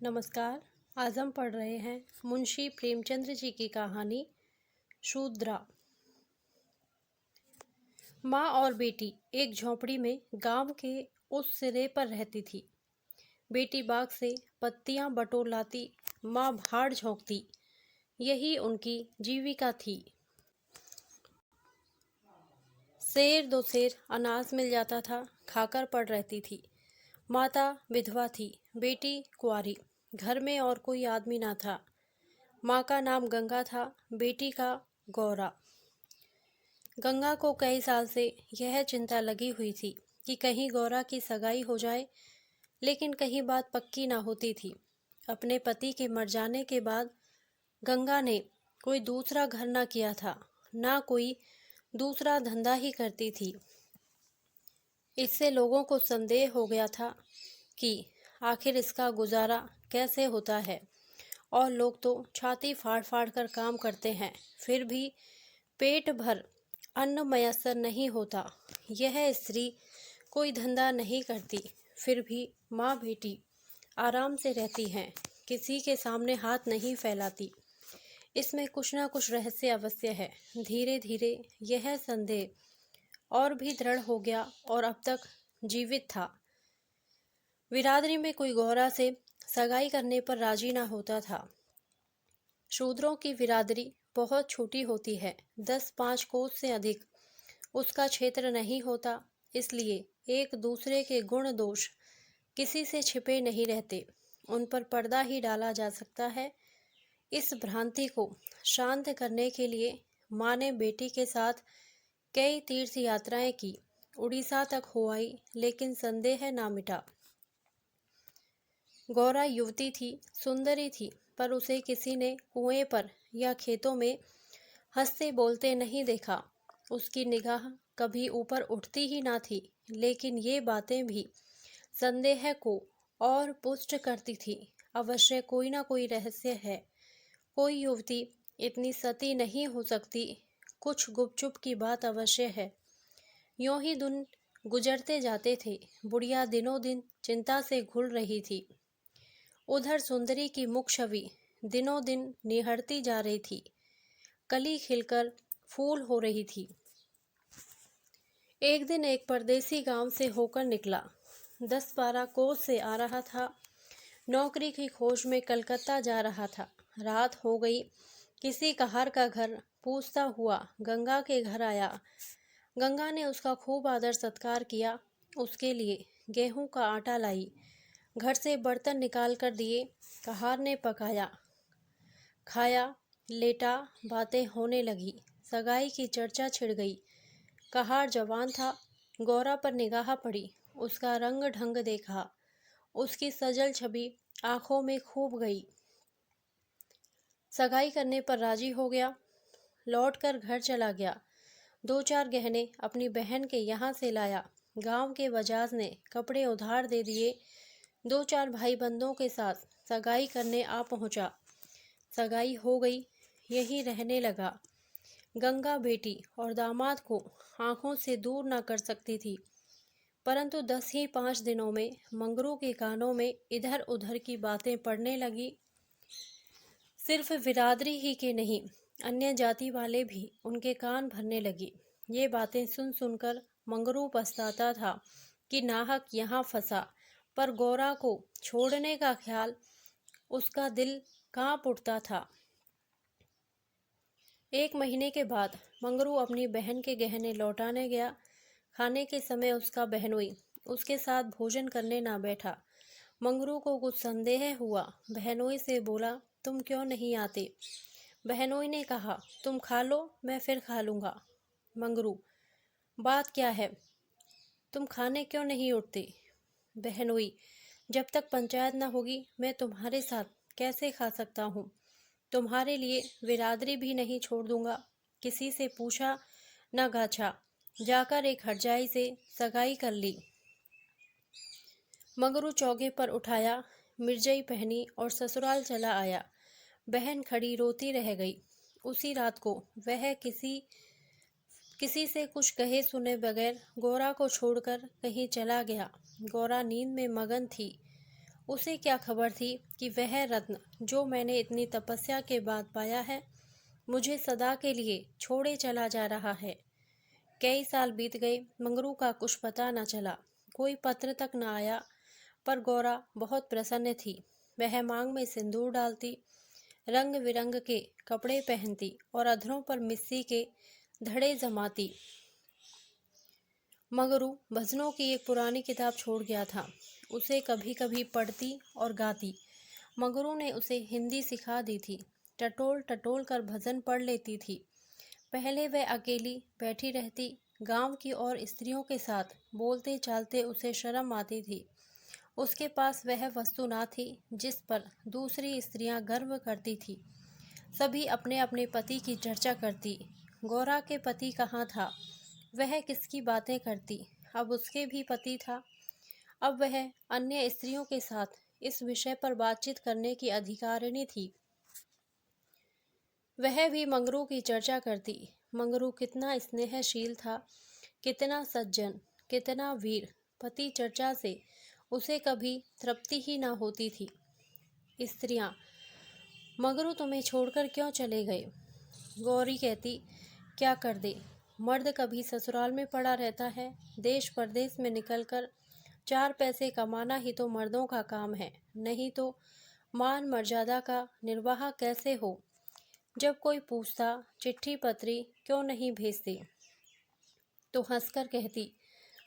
नमस्कार। आज हम पढ़ रहे हैं मुंशी प्रेमचंद जी की कहानी शूद्रा। माँ और बेटी एक झोंपड़ी में गांव के उस सिरे पर रहती थी। बेटी बाग से पत्तियां बटोर लाती, माँ भाड़ झोंकती। यही उनकी जीविका थी। सेर दो सेर अनाज मिल जाता था, खाकर पड़ रहती थी। माता विधवा थी, बेटी कुंवारी। घर में और कोई आदमी ना था। माँ का नाम गंगा था, बेटी का गौरा। गंगा को कई साल से यह चिंता लगी हुई थी कि कहीं गौरा की सगाई हो जाए, लेकिन कहीं बात पक्की ना होती थी। अपने पति के मर जाने के बाद गंगा ने कोई दूसरा घर ना किया था, ना कोई दूसरा धंधा ही करती थी। इससे लोगों को संदेह हो गया था कि आखिर इसका गुजारा कैसे होता है। और लोग तो छाती फाड़ फाड़ कर काम करते हैं, फिर भी पेट भर अन्न मयस्सर नहीं होता। यह स्त्री कोई धंधा नहीं करती, फिर भी माँ बेटी आराम से रहती हैं, किसी के सामने हाथ नहीं फैलाती। इसमें कुछ ना कुछ रहस्य अवश्य है। धीरे धीरे यह संदेह और भी दृढ़ हो गया और अब तक जीवित था। बिरादरी में कोई गौरा से सगाई करने पर राजी ना होता था। शूद्रों की बिरादरी बहुत छोटी होती है, 10-5 कोस से अधिक उसका क्षेत्र नहीं होता। इसलिए एक दूसरे के गुण दोष किसी से छिपे नहीं रहते, उन पर पर्दा ही डाला जा सकता है। इस भ्रांति को शांत करने के लिए माँ ने बेटी के साथ कई तीर्थ यात्राएं की, उड़ीसा तक हो आई, लेकिन संदेह ना मिटा। गौरा युवती थी, सुंदरी थी, पर उसे किसी ने कुएं पर या खेतों में हंसते बोलते नहीं देखा। उसकी निगाह कभी ऊपर उठती ही ना थी, लेकिन ये बातें भी संदेह को और पुष्ट करती थी। अवश्य कोई ना कोई रहस्य है। कोई युवती इतनी सती नहीं हो सकती। कुछ गुपचुप की बात अवश्य है। यूं ही दिन गुजरते जाते थे। बुढ़िया दिनों दिन चिंता से घुल रही थी। उधर सुंदरी की मुख छवि दिनों दिन निहरती जा रही थी, कली खिलकर फूल हो रही थी। एक दिन एक परदेसी गांव से होकर निकला, 10-12 कोस से आ रहा था। नौकरी की खोज में कलकत्ता जा रहा था। रात हो गई। किसी कहार का घर पूछता हुआ गंगा के घर आया। गंगा ने उसका खूब आदर सत्कार किया, उसके लिए गेहूं का आटा लाई, घर से बर्तन निकाल कर दिए। कहार ने पकाया, खाया, लेटा, बातें होने लगी। सगाई की चर्चा छिड़ गई। कहार जवान था। गौरा पर निगाह पड़ी, उसका रंग ढंग देखा, उसकी सजल छवि आंखों में खूब गई। सगाई करने पर राजी हो गया। लौटकर घर चला गया। 2-4 गहने अपनी बहन के यहाँ से लाया। गांव के बजाज ने कपड़े उधार दे दिए। 2-4 भाई बंदों के साथ सगाई करने आ पहुंचा। सगाई हो गई, यही रहने लगा। गंगा बेटी और दामाद को आंखों से दूर ना कर सकती थी, परंतु 10 ही 5 दिनों में मंगरू के कानों में इधर उधर की बातें पड़ने लगी। सिर्फ बिरादरी ही के नहीं, अन्य जाति वाले भी उनके कान भरने लगे। ये बातें सुन सुनकर मंगरू पछताता था कि नाहक यहाँ फंसा, पर गौरा को छोड़ने का ख्याल उसका दिल कांप उठता था। 1 महीने के बाद मंगरू अपनी बहन के गहने लौटाने गया। खाने के समय उसका बहनोई उसके साथ भोजन करने ना बैठा। मंगरू को कुछ संदेह हुआ। बहनोई से बोला, तुम क्यों नहीं आते? बहनोई ने कहा, तुम खा लो, मैं फिर खा लूँगा। मंगरू, बात क्या है? तुम खाने क्यों नहीं उठते? बहनोई, जब तक पंचायत न होगी मैं तुम्हारे साथ कैसे खा सकता हूँ? तुम्हारे लिए बिरादरी भी नहीं छोड़ दूंगा। किसी से पूछा न गाछा, जाकर एक हरजाई से सगाई कर ली। मंगरू चौके पर उठाया, मिर्जई पहनी और ससुराल चला आया। बहन खड़ी रोती रह गई। उसी रात को वह किसी से कुछ कहे सुने बगैर गौरा को छोड़कर कहीं चला गया। गौरा नींद में मगन थी उसे क्या खबर थी कि वह रत्न जो मैंने इतनी तपस्या के बाद पाया है मुझे सदा के लिए छोड़े चला जा रहा है। कई साल बीत गए, मंगरू का कुछ पता न चला, कोई पत्र तक न आया। पर गौरा बहुत प्रसन्न थी। वह मांग में सिंदूर डालती, रंग बिरंग के कपड़े पहनती और अधरों पर मिस्सी के धड़े जमाती। मंगरू भजनों की एक पुरानी किताब छोड़ गया था, उसे कभी कभी पढ़ती और गाती। मंगरू ने उसे हिंदी सिखा दी थी। टटोल टटोल कर भजन पढ़ लेती थी। पहले वह अकेली बैठी रहती, गांव की और स्त्रियों के साथ बोलते चालते उसे शर्म आती थी। उसके पास वह वस्तु ना थी जिस पर दूसरी स्त्रियां गर्व करती थी। सभी अपने अपने पति की चर्चा करती। गौरा के पति कहाँ था, वह किसकी बातें करती। अब उसके भी पति था। अब वह अन्य स्त्रियों के साथ इस विषय पर बातचीत करने की अधिकारिणी थी। वह भी मंगरू की चर्चा करती। मंगरू कितना स्नेहशील था, कितना सज्जन, कितना वीर। पति चर्चा से उसे कभी तृप्ति ही ना होती थी। स्त्रियां, मंगरू तुम्हें छोड़कर क्यों चले गए? गौरी कहती, क्या कर दे, मर्द कभी ससुराल में पड़ा रहता है, देश परदेश में निकलकर 4 पैसे कमाना ही तो मर्दों का काम है, नहीं तो मान मर्यादा का निर्वाह कैसे हो। जब कोई पूछता चिट्ठी पत्री क्यों नहीं भेजते, तो हंसकर कहती,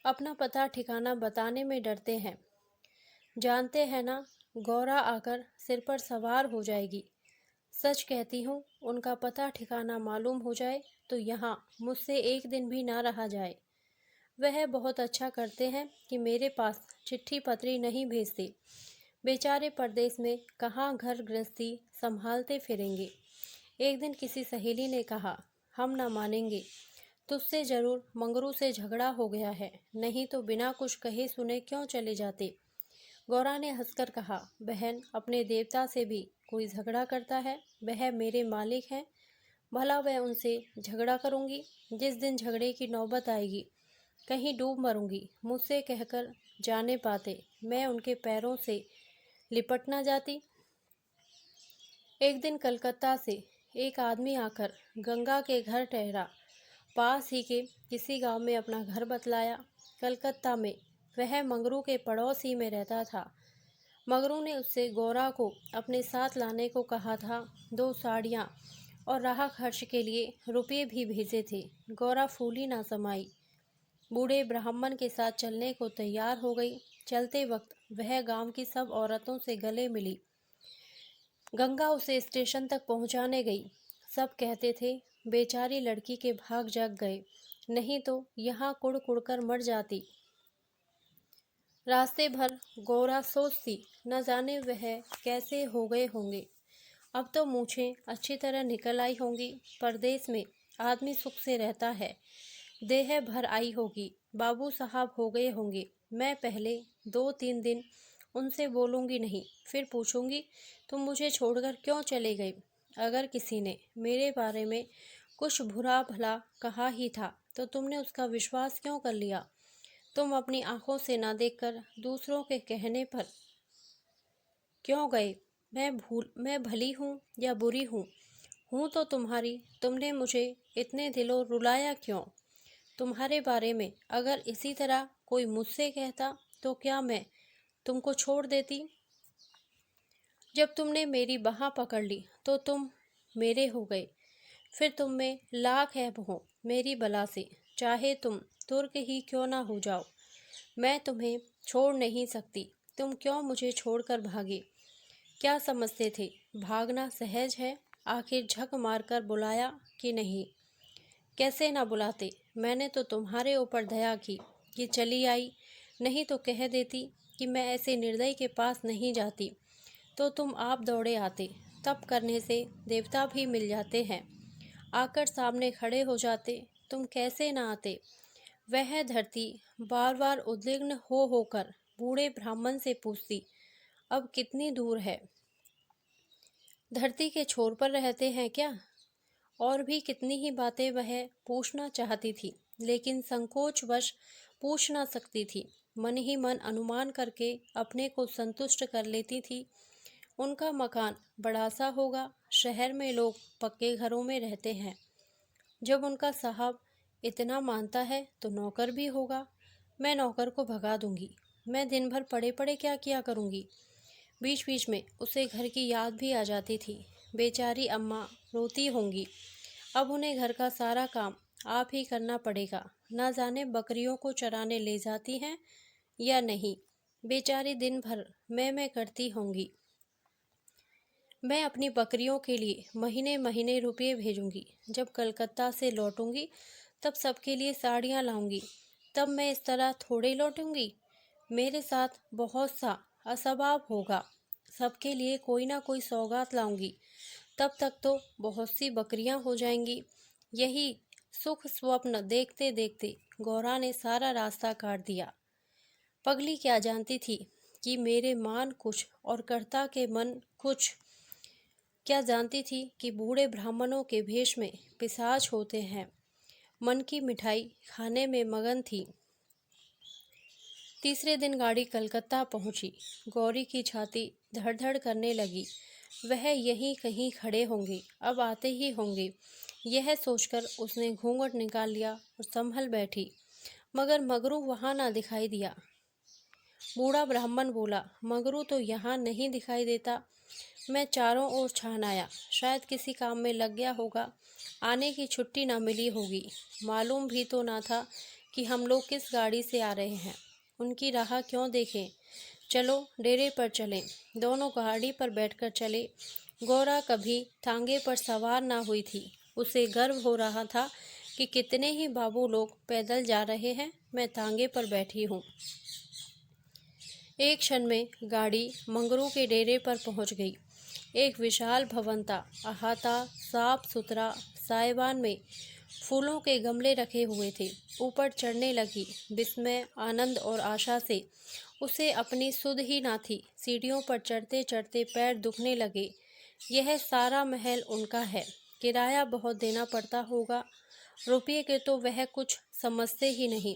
अपना पता ठिकाना बताने में डरते हैं। जानते हैं ना, गौरा आकर सिर पर सवार हो जाएगी। सच कहती हूँ, उनका पता ठिकाना मालूम हो जाए तो यहाँ मुझसे एक दिन भी ना रहा जाए। वह बहुत अच्छा करते हैं कि मेरे पास चिट्ठी पत्री नहीं भेजते। बेचारे परदेश में कहाँ घर गृहस्थी संभालते फिरेंगे। एक दिन किसी सहेली ने कहा, हम ना मानेंगे, तुझसे जरूर मंगरू से झगड़ा हो गया है, नहीं तो बिना कुछ कहे सुने क्यों चले जाते। गौरा ने हंसकर कहा, बहन, अपने देवता से भी कोई झगड़ा करता है? वह मेरे मालिक हैं, भला वह उनसे झगड़ा करूंगी? जिस दिन झगड़े की नौबत आएगी, कहीं डूब मरूंगी, मुझसे कहकर जाने पाते, मैं उनके पैरों से लिपट ना जाती। एक दिन कलकत्ता से एक आदमी आकर गंगा के घर ठहरा। पास ही के किसी गांव में अपना घर बतलाया। कलकत्ता में वह मंगरू के पड़ोस ही में रहता था। मंगरू ने उससे गौरा को अपने साथ लाने को कहा था। 2 साड़ियाँ और राह खर्च के लिए रुपये भी भेजे थे। गौरा फूली ना समाई, बूढ़े ब्राह्मण के साथ चलने को तैयार हो गई। चलते वक्त वह गांव की सब औरतों से गले मिली। गंगा उसे स्टेशन तक पहुंचाने गई। सब कहते थे, बेचारी लड़की के भाग जाग गए, नहीं तो यहाँ कुड़ कुड़ कर मर जाती। रास्ते भर गौरा सोचती, न जाने वह कैसे हो गए होंगे। अब तो मूछें अच्छी तरह निकल आई होंगी। परदेश में आदमी सुख से रहता है, देह भर आई होगी, बाबू साहब हो गए होंगे। मैं पहले 2-3 दिन उनसे बोलूँगी नहीं, फिर पूछूंगी, तुम मुझे छोड़कर क्यों चले गए? अगर किसी ने मेरे बारे में कुछ बुरा भला कहा ही था, तो तुमने उसका विश्वास क्यों कर लिया? तुम अपनी आंखों से ना देखकर दूसरों के कहने पर क्यों गए? मैं भली हूँ या बुरी हूँ तो तुम्हारी, तुमने मुझे इतने दिलों रुलाया क्यों? तुम्हारे बारे में अगर इसी तरह कोई मुझसे कहता, तो क्या मैं तुमको छोड़ देती? जब तुमने मेरी बाह पकड़ ली तो तुम मेरे हो गए। फिर तुम में लाख ऐब हो मेरी बला से, चाहे तुम तुर्क ही क्यों ना हो जाओ, मैं तुम्हें छोड़ नहीं सकती। तुम क्यों मुझे छोड़कर भागे? क्या समझते थे भागना सहज है? आखिर झक मारकर बुलाया कि नहीं? कैसे ना बुलाते, मैंने तो तुम्हारे ऊपर दया की कि चली आई, नहीं तो कह देती कि मैं ऐसे निर्दयी के पास नहीं जाती, तो तुम आप दौड़े आते। तप करने से देवता भी मिल जाते हैं, आकर सामने खड़े हो जाते, तुम कैसे ना आते? वह धरती बार बार उद्विग्न हो होकर बूढ़े ब्राह्मण से पूछती, अब कितनी दूर है? धरती के छोर पर रहते हैं क्या? और भी कितनी ही बातें वह पूछना चाहती थी, लेकिन संकोचवश पूछ ना सकती थी। मन ही मन अनुमान करके अपने को संतुष्ट कर लेती थी। उनका मकान बड़ा सा होगा, शहर में लोग पक्के घरों में रहते हैं। जब उनका साहब इतना मानता है तो नौकर भी होगा। मैं नौकर को भगा दूंगी। मैं दिन भर पड़े पड़े क्या किया करूंगी। बीच बीच में उसे घर की याद भी आ जाती थी। बेचारी अम्मा रोती होंगी। अब उन्हें घर का सारा काम आप ही करना पड़ेगा। ना जाने बकरियों को चराने ले जाती हैं या नहीं। बेचारी दिन भर मैं करती होंगी। मैं अपनी बकरियों के लिए महीने महीने रुपये भेजूंगी। जब कलकत्ता से लौटूंगी तब सबके लिए साड़ियाँ लाऊंगी। तब मैं इस तरह थोड़े लौटूंगी। मेरे साथ बहुत सा असवाब होगा। सबके लिए कोई ना कोई सौगात लाऊंगी। तब तक तो बहुत सी बकरियां हो जाएंगी। यही सुख स्वप्न देखते देखते गौरा ने सारा रास्ता काट दिया। पगली क्या जानती थी कि मेरे मान कुछ और कर्ता के मन कुछ। क्या जानती थी कि बूढ़े ब्राह्मणों के भेष में पिशाच होते हैं। मन की मिठाई खाने में मगन थी। तीसरे दिन गाड़ी कलकत्ता पहुंची। गौरी की छाती धड़धड़ करने लगी। वह यहीं कहीं खड़े होंगे, अब आते ही होंगे। यह सोचकर उसने घूंघट निकाल लिया और संभल बैठी, मगर मगरू वहां ना दिखाई दिया। बूढ़ा ब्राह्मण बोला, मगरू तो यहाँ नहीं दिखाई देता। मैं चारों ओर छान आया, शायद किसी काम में लग गया होगा। आने की छुट्टी ना मिली होगी। मालूम भी तो ना था कि हम लोग किस गाड़ी से आ रहे हैं। उनकी राह क्यों देखें। चलो डेरे पर चलें। दोनों गाड़ी पर बैठकर चले। गौरा कभी तांगे पर सवार ना हुई थी। उसे गर्व हो रहा था कि कितने ही बाबू लोग पैदल जा रहे हैं, मैं तांगे पर बैठी हूँ। एक क्षण में गाड़ी मंगरू के डेरे पर पहुंच गई। एक विशाल भवन था। अहाता साफ सुथरा, साइबान में फूलों के गमले रखे हुए थे। ऊपर चढ़ने लगी। विस्मय, आनंद और आशा से उसे अपनी सुध ही ना थी। सीढ़ियों पर चढ़ते चढ़ते पैर दुखने लगे। यह सारा महल उनका है। किराया बहुत देना पड़ता होगा। रुपये के तो वह कुछ समझते ही नहीं।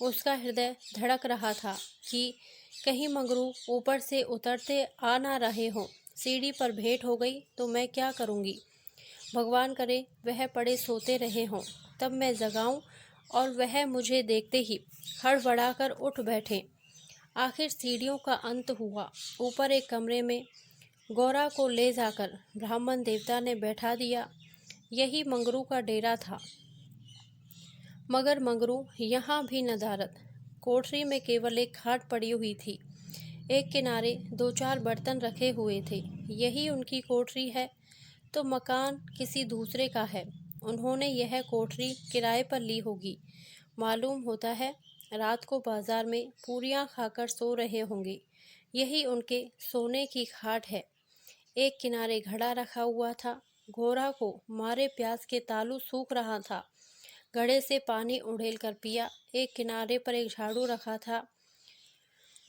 उसका हृदय धड़क रहा था कि कहीं मंगरू ऊपर से उतरते आ ना रहे हों। सीढ़ी पर भेंट हो गई तो मैं क्या करूँगी। भगवान करे वह पड़े सोते रहे हों, तब मैं जगाऊं और वह मुझे देखते ही हड़बड़ाकर उठ बैठे। आखिर सीढ़ियों का अंत हुआ। ऊपर एक कमरे में गौरा को ले जाकर ब्राह्मण देवता ने बैठा दिया। यही मंगरू का डेरा था। मगर मंगरू यहाँ भी नदारद। कोठरी में केवल एक खाट पड़ी हुई थी। एक किनारे 2-4 बर्तन रखे हुए थे। यही उनकी कोठरी है तो मकान किसी दूसरे का है। उन्होंने यह कोठरी किराए पर ली होगी। मालूम होता है रात को बाजार में पूरियां खाकर सो रहे होंगे। यही उनके सोने की खाट है। एक किनारे घड़ा रखा हुआ था। घोड़ा को मारे प्यास के तालू सूख रहा था। घड़े से पानी उड़ेल कर पिया। एक किनारे पर एक झाड़ू रखा था।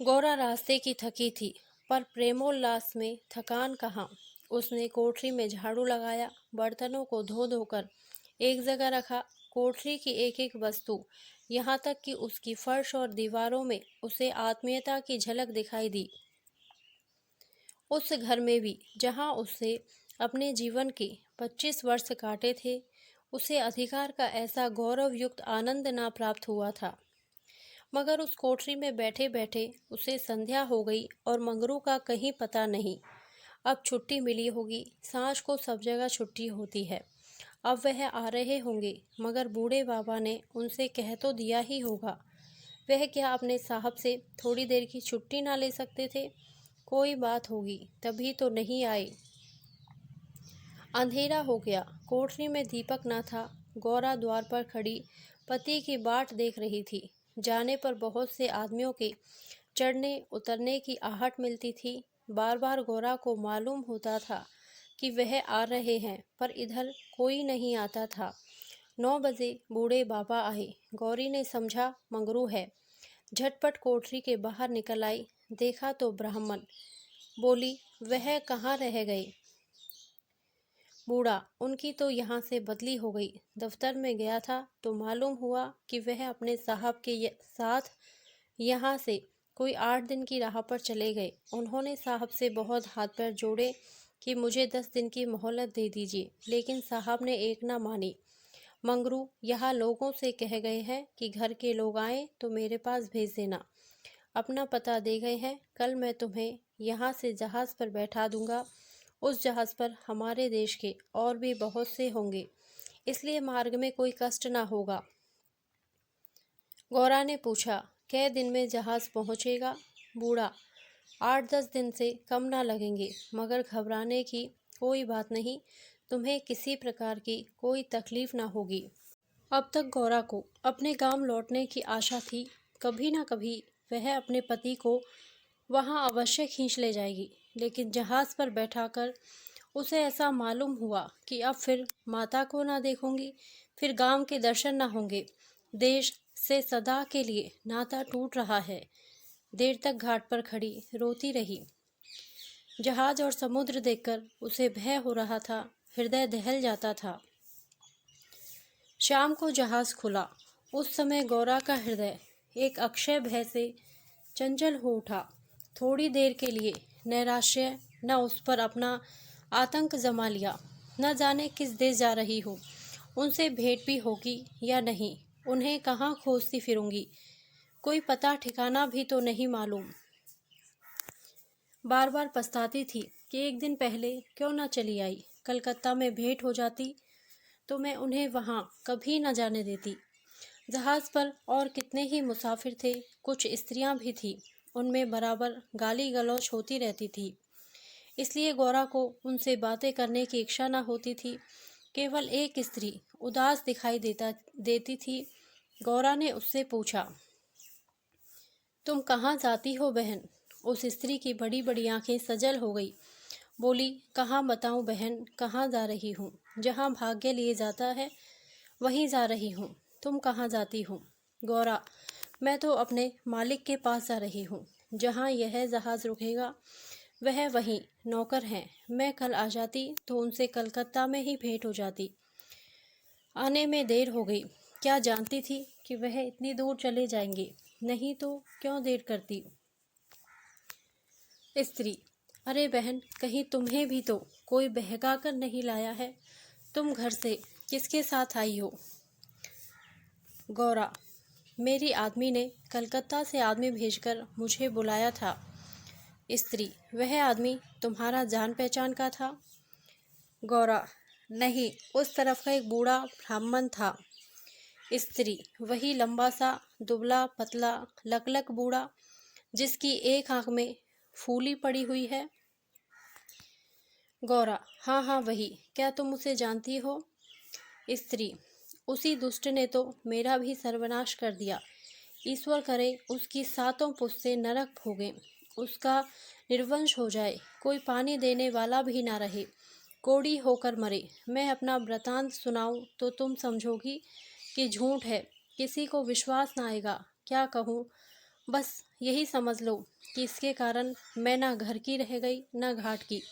गौरा रास्ते की थकी थी, पर प्रेमोल्लास में थकान कहाँ। उसने कोठरी में झाड़ू लगाया, बर्तनों को धो धोकर एक जगह रखा। कोठरी की एक एक वस्तु, यहाँ तक कि उसकी फर्श और दीवारों में उसे आत्मीयता की झलक दिखाई दी। उस घर में भी जहाँ उससे अपने जीवन के 25 वर्ष काटे थे, उसे अधिकार का ऐसा गौरवयुक्त आनंद ना प्राप्त हुआ था। मगर उस कोठरी में बैठे बैठे उसे संध्या हो गई और मंगरू का कहीं पता नहीं। अब छुट्टी मिली होगी। सांझ को सब जगह छुट्टी होती है। अब वह आ रहे होंगे, मगर बूढ़े बाबा ने उनसे कह तो दिया ही होगा। वह क्या अपने साहब से थोड़ी देर की छुट्टी ना ले सकते थे। कोई बात होगी, तभी तो नहीं आए। अंधेरा हो गया। कोठरी में दीपक न था। गौरा द्वार पर खड़ी पति की बाट देख रही थी। जाने पर बहुत से आदमियों के चढ़ने उतरने की आहट मिलती थी। बार बार गौरा को मालूम होता था कि वह आ रहे हैं, पर इधर कोई नहीं आता था। 9 बजे बूढ़े बाबा आए। गौरी ने समझा मंगरू है। झटपट कोठरी के बाहर निकल आई। देखा तो ब्राह्मण। बोली, वह कहाँ रह गए। बूढ़ा, उनकी तो यहाँ से बदली हो गई। दफ्तर में गया था तो मालूम हुआ कि वह अपने साहब के साथ यहाँ से कोई 8 दिन की राह पर चले गए। उन्होंने साहब से बहुत हाथ पैर जोड़े कि मुझे 10 दिन की मोहलत दे दीजिए, लेकिन साहब ने एक ना मानी। मंगरू, यहाँ लोगों से कह गए हैं कि घर के लोग आए तो मेरे पास भेज देना। अपना पता दे गए हैं। कल मैं तुम्हें यहाँ से जहाज़ पर बैठा दूंगा। उस जहाज़ पर हमारे देश के और भी बहुत से होंगे, इसलिए मार्ग में कोई कष्ट ना होगा। गौरा ने पूछा, कै दिन में जहाज़ पहुँचेगा? बूढ़ा, 8-10 दिन से कम ना लगेंगे, मगर घबराने की कोई बात नहीं। तुम्हें किसी प्रकार की कोई तकलीफ ना होगी। अब तक गौरा को अपने गांव लौटने की आशा थी। कभी ना कभी वह अपने पति को वहां अवश्य खींच ले जाएगी, लेकिन जहाज पर बैठाकर उसे ऐसा मालूम हुआ कि अब फिर माता को ना देखूंगी, फिर गांव के दर्शन ना होंगे। देश से सदा के लिए नाता टूट रहा है। देर तक घाट पर खड़ी रोती रही। जहाज और समुद्र देखकर उसे भय हो रहा था, हृदय दहल जाता था। शाम को जहाज खुला। उस समय गौरा का हृदय एक अक्षय भय से चंचल हो उठा। थोड़ी देर के लिए नैराश्य न उस पर अपना आतंक जमा लिया। न जाने किस देश जा रही हूँ, उनसे भेंट भी होगी या नहीं, उन्हें कहाँ खोजती फिरूंगी, कोई पता ठिकाना भी तो नहीं मालूम। बार बार पछताती थी कि एक दिन पहले क्यों न चली आई। कलकत्ता में भेंट हो जाती तो मैं उन्हें वहाँ कभी न जाने देती। जहाज पर और कितने ही मुसाफिर थे, कुछ स्त्रियां भी थीं, उनमें बराबर गाली गलौज होती रहती थी। इसलिए गौरा को उनसे बातें करने की इच्छा न होती थी। केवल एक स्त्री उदास दिखाई देती थी। गौरा ने उससे पूछा, तुम कहाँ जाती हो बहन? उस स्त्री की बड़ी बड़ी आंखें सजल हो गई। बोली, कहाँ बताऊं बहन, कहाँ जा रही हूँ? जहाँ भाग्य लिए जाता है वहीं जा रही हूँ। तुम कहाँ जाती हो? गौरा, मैं तो अपने मालिक के पास जा रही हूँ। जहाँ यह जहाज रुकेगा वह वहीं नौकर हैं। मैं कल आ जाती तो उनसे कलकत्ता में ही भेंट हो जाती। आने में देर हो गई। क्या जानती थी कि वह इतनी दूर चले जाएंगे? नहीं तो क्यों देर करती। स्त्री, अरे बहन, कहीं तुम्हें भी तो कोई बहका कर नहीं लाया है? तुम घर से किसके साथ आई हो? गौरा, मेरी आदमी ने कलकत्ता से आदमी भेजकर मुझे बुलाया था। स्त्री, वह आदमी तुम्हारा जान पहचान का था? गौरा, नहीं, उस तरफ का एक बूढ़ा ब्राह्मण था। स्त्री, वही लंबा सा दुबला पतला लकलक बूढ़ा जिसकी एक आंख में फूली पड़ी हुई है? गौरा, हाँ हाँ वही। क्या तुम उसे जानती हो? स्त्री, उसी दुष्ट ने तो मेरा भी सर्वनाश कर दिया। ईश्वर करे उसकी 7 पुश्तें नरक भोगें, उसका निर्वंश हो जाए, कोई पानी देने वाला भी ना रहे, कोड़ी होकर मरे। मैं अपना वृतांत सुनाऊं तो तुम समझोगी कि झूठ है, किसी को विश्वास ना आएगा। क्या कहूँ, बस यही समझ लो कि इसके कारण मैं ना घर की रह गई ना घाट की।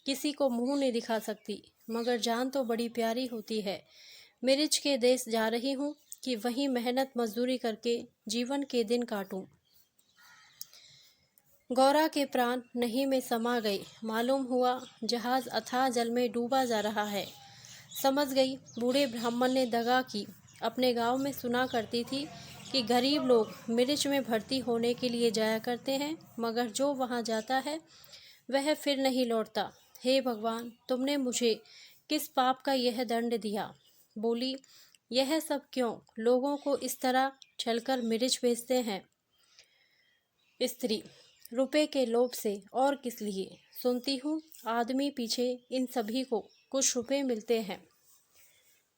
किसी को मुंह नहीं दिखा सकती, मगर जान तो बड़ी प्यारी होती है। मिर्च के देश जा रही हूँ कि वहीं मेहनत मजदूरी करके जीवन के दिन काटूं। गौरा के प्राण नहीं में समा गए। मालूम हुआ जहाज अथाह जल में डूबा जा रहा है। समझ गई बूढ़े ब्राह्मण ने दगा की। अपने गांव में सुना करती थी कि गरीब लोग मिर्च में भर्ती होने के लिए जाया करते हैं, मगर जो वहां जाता है वह फिर नहीं लौटता। हे भगवान, तुमने मुझे किस पाप का यह दंड दिया? बोली, यह सब क्यों? लोगों को इस तरह छलकर मिर्च बेचते हैं। स्त्री, रुपए के लोभ से और किस लिए? सुनती हूँ आदमी पीछे इन सभी को कुछ रुपए मिलते हैं।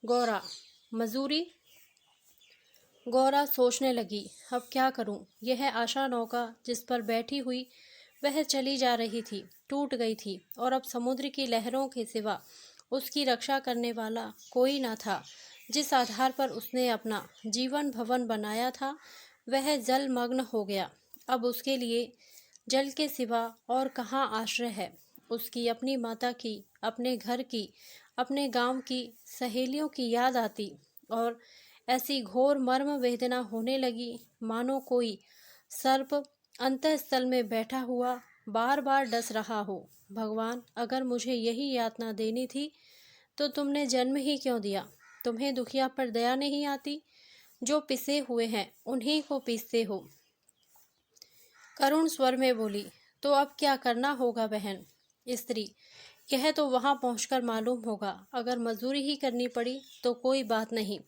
गौरा, मजूरी? गौरा सोचने लगी, अब क्या करूं? यह आशा नौका जिस पर बैठी हुई वह चली जा रही थी, टूट गई थी, और अब समुद्र की लहरों के सिवा उसकी रक्षा करने वाला कोई न था। जिस आधार पर उसने अपना जीवन भवन बनाया था वह जलमग्न हो गया। अब उसके लिए जल के सिवा और कहाँ आश्रय है? उसकी अपनी माता की, अपने घर की, अपने गांव की, सहेलियों की याद आती और ऐसी घोर मर्म वेदना होने लगी मानो कोई सर्प अंतःस्थल में बैठा हुआ बार बार डस रहा हो। भगवान, अगर मुझे यही यातना देनी थी तो तुमने जन्म ही क्यों दिया? तुम्हें दुखिया पर दया नहीं आती? जो पिसे हुए हैं उन्हीं को पीसते हो। करुण स्वर में बोली, तो अब क्या करना होगा बहन? स्त्री, यह तो वहां पहुंचकर मालूम होगा। अगर मजदूरी ही करनी पड़ी तो कोई बात नहीं,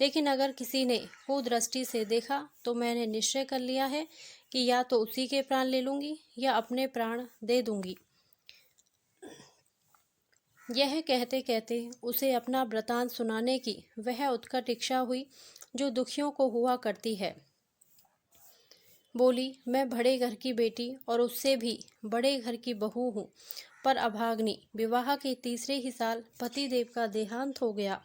लेकिन अगर किसी ने कुदृष्टि से देखा तो मैंने निश्चय कर लिया है कि या तो उसी के प्राण ले लूंगी या अपने प्राण दे दूंगी। यह कहते कहते उसे अपना वृतांत सुनाने की वह उत्कट इच्छा हुई जो दुखियों को हुआ करती है। बोली, मैं बड़े घर की बेटी और उससे भी बड़े घर की बहू हूँ, पर अभाग्नि। विवाह के तीसरे ही साल पति देव का देहांत हो गया।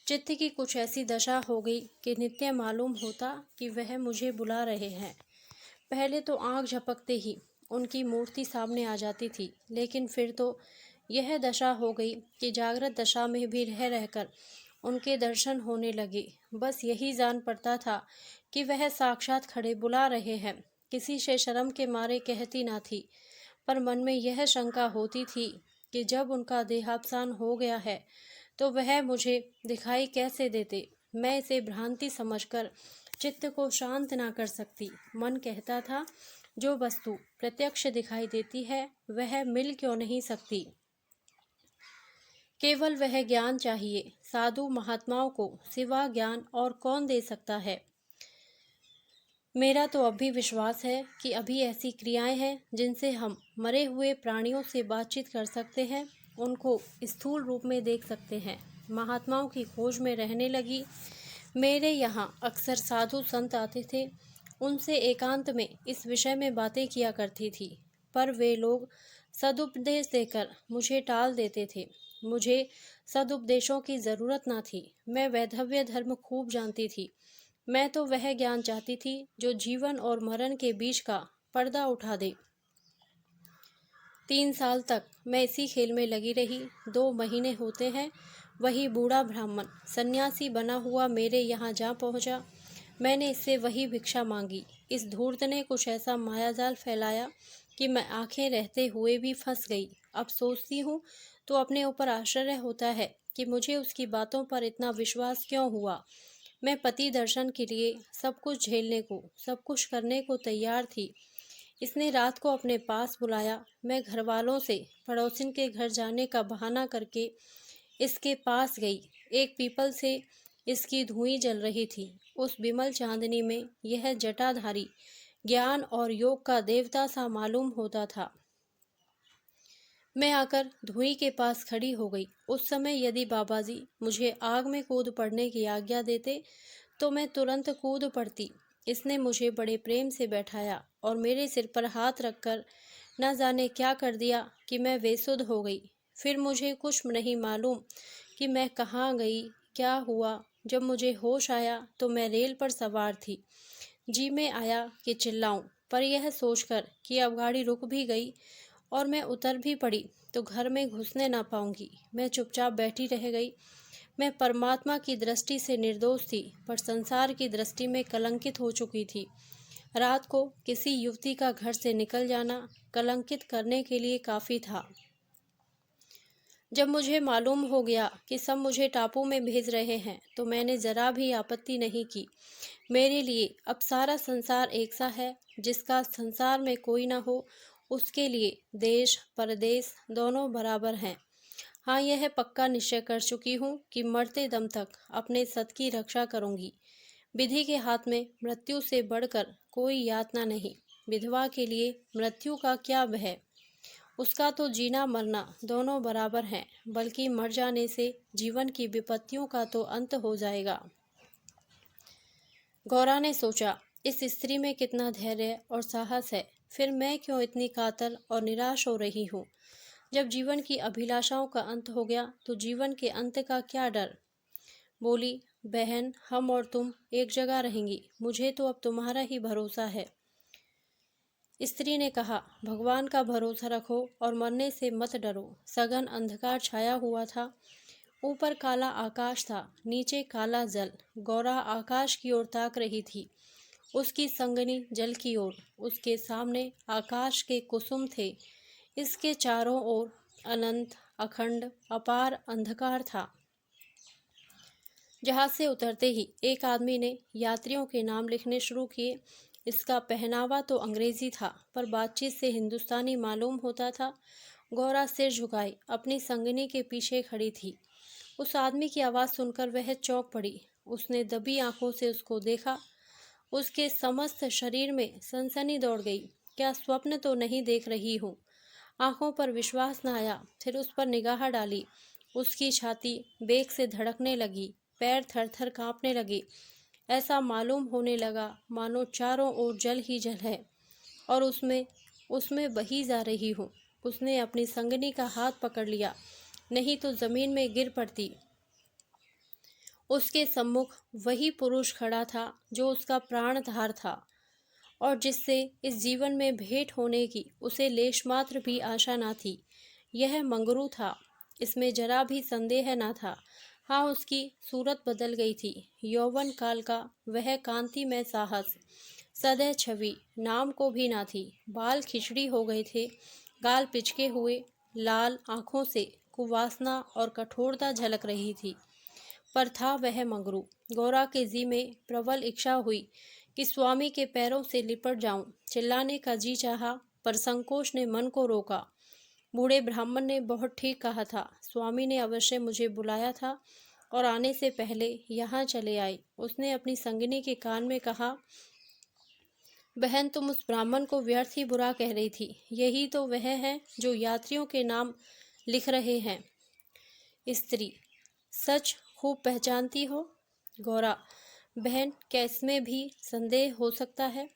चित्त की कुछ ऐसी दशा हो गई कि नित्य मालूम होता कि वह मुझे बुला रहे हैं। पहले तो आंख झपकते ही उनकी मूर्ति सामने आ जाती थी, लेकिन फिर तो यह दशा हो गई कि जागृत दशा में भी रह रहकर उनके दर्शन होने लगे। बस यही जान पड़ता था कि वह साक्षात खड़े बुला रहे हैं। किसी से शर्म के मारे कहती ना थी, पर मन में यह शंका होती थी कि जब उनका देहावसान हो गया है तो वह मुझे दिखाई कैसे देते। मैं इसे भ्रांति समझकर चित्त को शांत ना कर सकती। मन कहता था, जो वस्तु प्रत्यक्ष दिखाई देती है वह मिल क्यों नहीं सकती? केवल वह ज्ञान चाहिए। साधु महात्माओं को सिवा ज्ञान और कौन दे सकता है? मेरा तो अभी विश्वास है कि अभी ऐसी क्रियाएं हैं जिनसे हम मरे हुए प्राणियों से बातचीत कर सकते हैं, उनको स्थूल रूप में देख सकते हैं। महात्माओं की खोज में रहने लगी। मेरे यहाँ अक्सर साधु संत आते थे, उनसे एकांत में इस विषय में बातें किया करती थी, पर वे लोग सदुपदेश देकर मुझे टाल देते थे। मुझे सदुपदेशों की ज़रूरत ना थी। मैं वैधव्य धर्म खूब जानती थी। मैं तो वह ज्ञान चाहती थी जो जीवन और मरण के बीच का पर्दा उठा दे। 3 साल तक मैं इसी खेल में लगी रही। 2 महीने होते हैं वही बूढ़ा ब्राह्मण सन्यासी बना हुआ मेरे यहाँ जा पहुँचा। मैंने इससे वही भिक्षा मांगी। इस धूर्त ने कुछ ऐसा मायाजाल फैलाया कि मैं आंखें रहते हुए भी फंस गई। अब सोचती हूँ तो अपने ऊपर आश्चर्य होता है कि मुझे उसकी बातों पर इतना विश्वास क्यों हुआ। मैं पति दर्शन के लिए सब कुछ झेलने को, सब कुछ करने को तैयार थी। इसने रात को अपने पास बुलाया। मैं घर वालों से पड़ोसिन के घर जाने का बहाना करके इसके पास गई। एक पीपल से इसकी धुएं जल रही थी। उस विमल चांदनी में यह जटाधारी ज्ञान और योग का देवता सा मालूम होता था। मैं आकर धुएं के पास खड़ी हो गई। उस समय यदि बाबाजी मुझे आग में कूद पड़ने की आज्ञा देते तो मैं तुरंत कूद पड़ती। इसने मुझे बड़े प्रेम से बैठाया और मेरे सिर पर हाथ रखकर न जाने क्या कर दिया कि मैं बेसुध हो गई। फिर मुझे कुछ नहीं मालूम कि मैं कहाँ गई, क्या हुआ। जब मुझे होश आया तो मैं रेल पर सवार थी। जी में आया कि चिल्लाऊं, पर यह सोचकर कि अब गाड़ी रुक भी गई और मैं उतर भी पड़ी तो घर में घुसने ना पाऊंगी, मैं चुपचाप बैठी रह गई। मैं परमात्मा की दृष्टि से निर्दोष थी, पर संसार की दृष्टि में कलंकित हो चुकी थी। रात को किसी युवती का घर से निकल जाना कलंकित करने के लिए काफ़ी था। जब मुझे मालूम हो गया कि सब मुझे टापू में भेज रहे हैं तो मैंने जरा भी आपत्ति नहीं की। मेरे लिए अब सारा संसार एक सा है। जिसका संसार में कोई ना हो उसके लिए देश परदेश दोनों बराबर हैं। हाँ, यह पक्का निश्चय कर चुकी हूँ कि मरते दम तक अपने सत की रक्षा करूँगी। विधि के हाथ में मृत्यु से बढ़कर कोई यातना नहीं। विधवा के लिए मृत्यु का क्या भय? उसका तो जीना मरना दोनों बराबर हैं, बल्कि मर जाने से जीवन की विपत्तियों का तो अंत हो जाएगा। गौरा ने सोचा, इस स्त्री में कितना धैर्य और साहस है, फिर मैं क्यों इतनी कातर और निराश हो रही हूँ। जब जीवन की अभिलाषाओं का अंत हो गया तो जीवन के अंत का क्या डर। बोली, बहन, हम और तुम एक जगह रहेंगी, मुझे तो अब तुम्हारा ही भरोसा है। स्त्री ने कहा, भगवान का भरोसा रखो और मरने से मत डरो। सघन अंधकार छाया हुआ था। ऊपर काला आकाश था, नीचे काला जल। गौरा आकाश की ओर ताक रही थी। उसकी संगनी जल की ओर, उसके सामने आकाश के कुसुम थे, इसके चारों ओर अनंत अखंड अपार अंधकार था। जहाज से उतरते ही एक आदमी ने यात्रियों के नाम लिखने शुरू किए। इसका पहनावा तो अंग्रेजी था, पर बातचीत से हिंदुस्तानी मालूम होता था। गौरा सिर झुकाए अपनी संगनी के पीछे खड़ी थी। उस आदमी की आवाज़ सुनकर वह चौंक पड़ी। उसने दबी आंखों से उसको देखा। उसके समस्त शरीर में सनसनी दौड़ गई। क्या स्वप्न तो नहीं देख रही हूँ? आंखों पर विश्वास न आया। फिर उस पर निगाह डाली। उसकी छाती बेग से धड़कने लगी, पैर थर थर कांपने लगे। ऐसा मालूम होने लगा मानो चारों ओर जल ही जल है और उसमें उसमें बही जा रही हूँ। उसने अपनी संगनी का हाथ पकड़ लिया, नहीं तो जमीन में गिर पड़ती। उसके सम्मुख वही पुरुष खड़ा था जो उसका प्राणधार था और जिससे इस जीवन में भेंट होने की उसे लेशमात्र भी आशा न थी। यह मंगरू था, इसमें जरा भी संदेह न था। हाँ, उसकी सूरत बदल गई थी। यौवन काल का वह कांतिमय साहस, सदैव छवि नाम को भी ना थी। बाल खिचड़ी हो गए थे, गाल पिचके हुए, लाल आंखों से कुवासना और कठोरता झलक रही थी। पर था वह मंगरू। गौरा के जी में प्रबल इच्छा हुई कि स्वामी के पैरों से लिपट जाऊं। चिल्लाने का जी चाहा, पर संकोच ने मन को रोका। बूढ़े ब्राह्मण ने बहुत ठीक कहा था। स्वामी ने अवश्य मुझे बुलाया था और आने से पहले यहाँ चले आए। उसने अपनी संगिनी के कान में कहा, बहन, तुम उस ब्राह्मण को व्यर्थ ही बुरा कह रही थी। यही तो वह है जो यात्रियों के नाम लिख रहे हैं। स्त्री, सच खूब पहचानती हो? गौरा, बहन, क्या इसमें भी संदेह हो सकता है?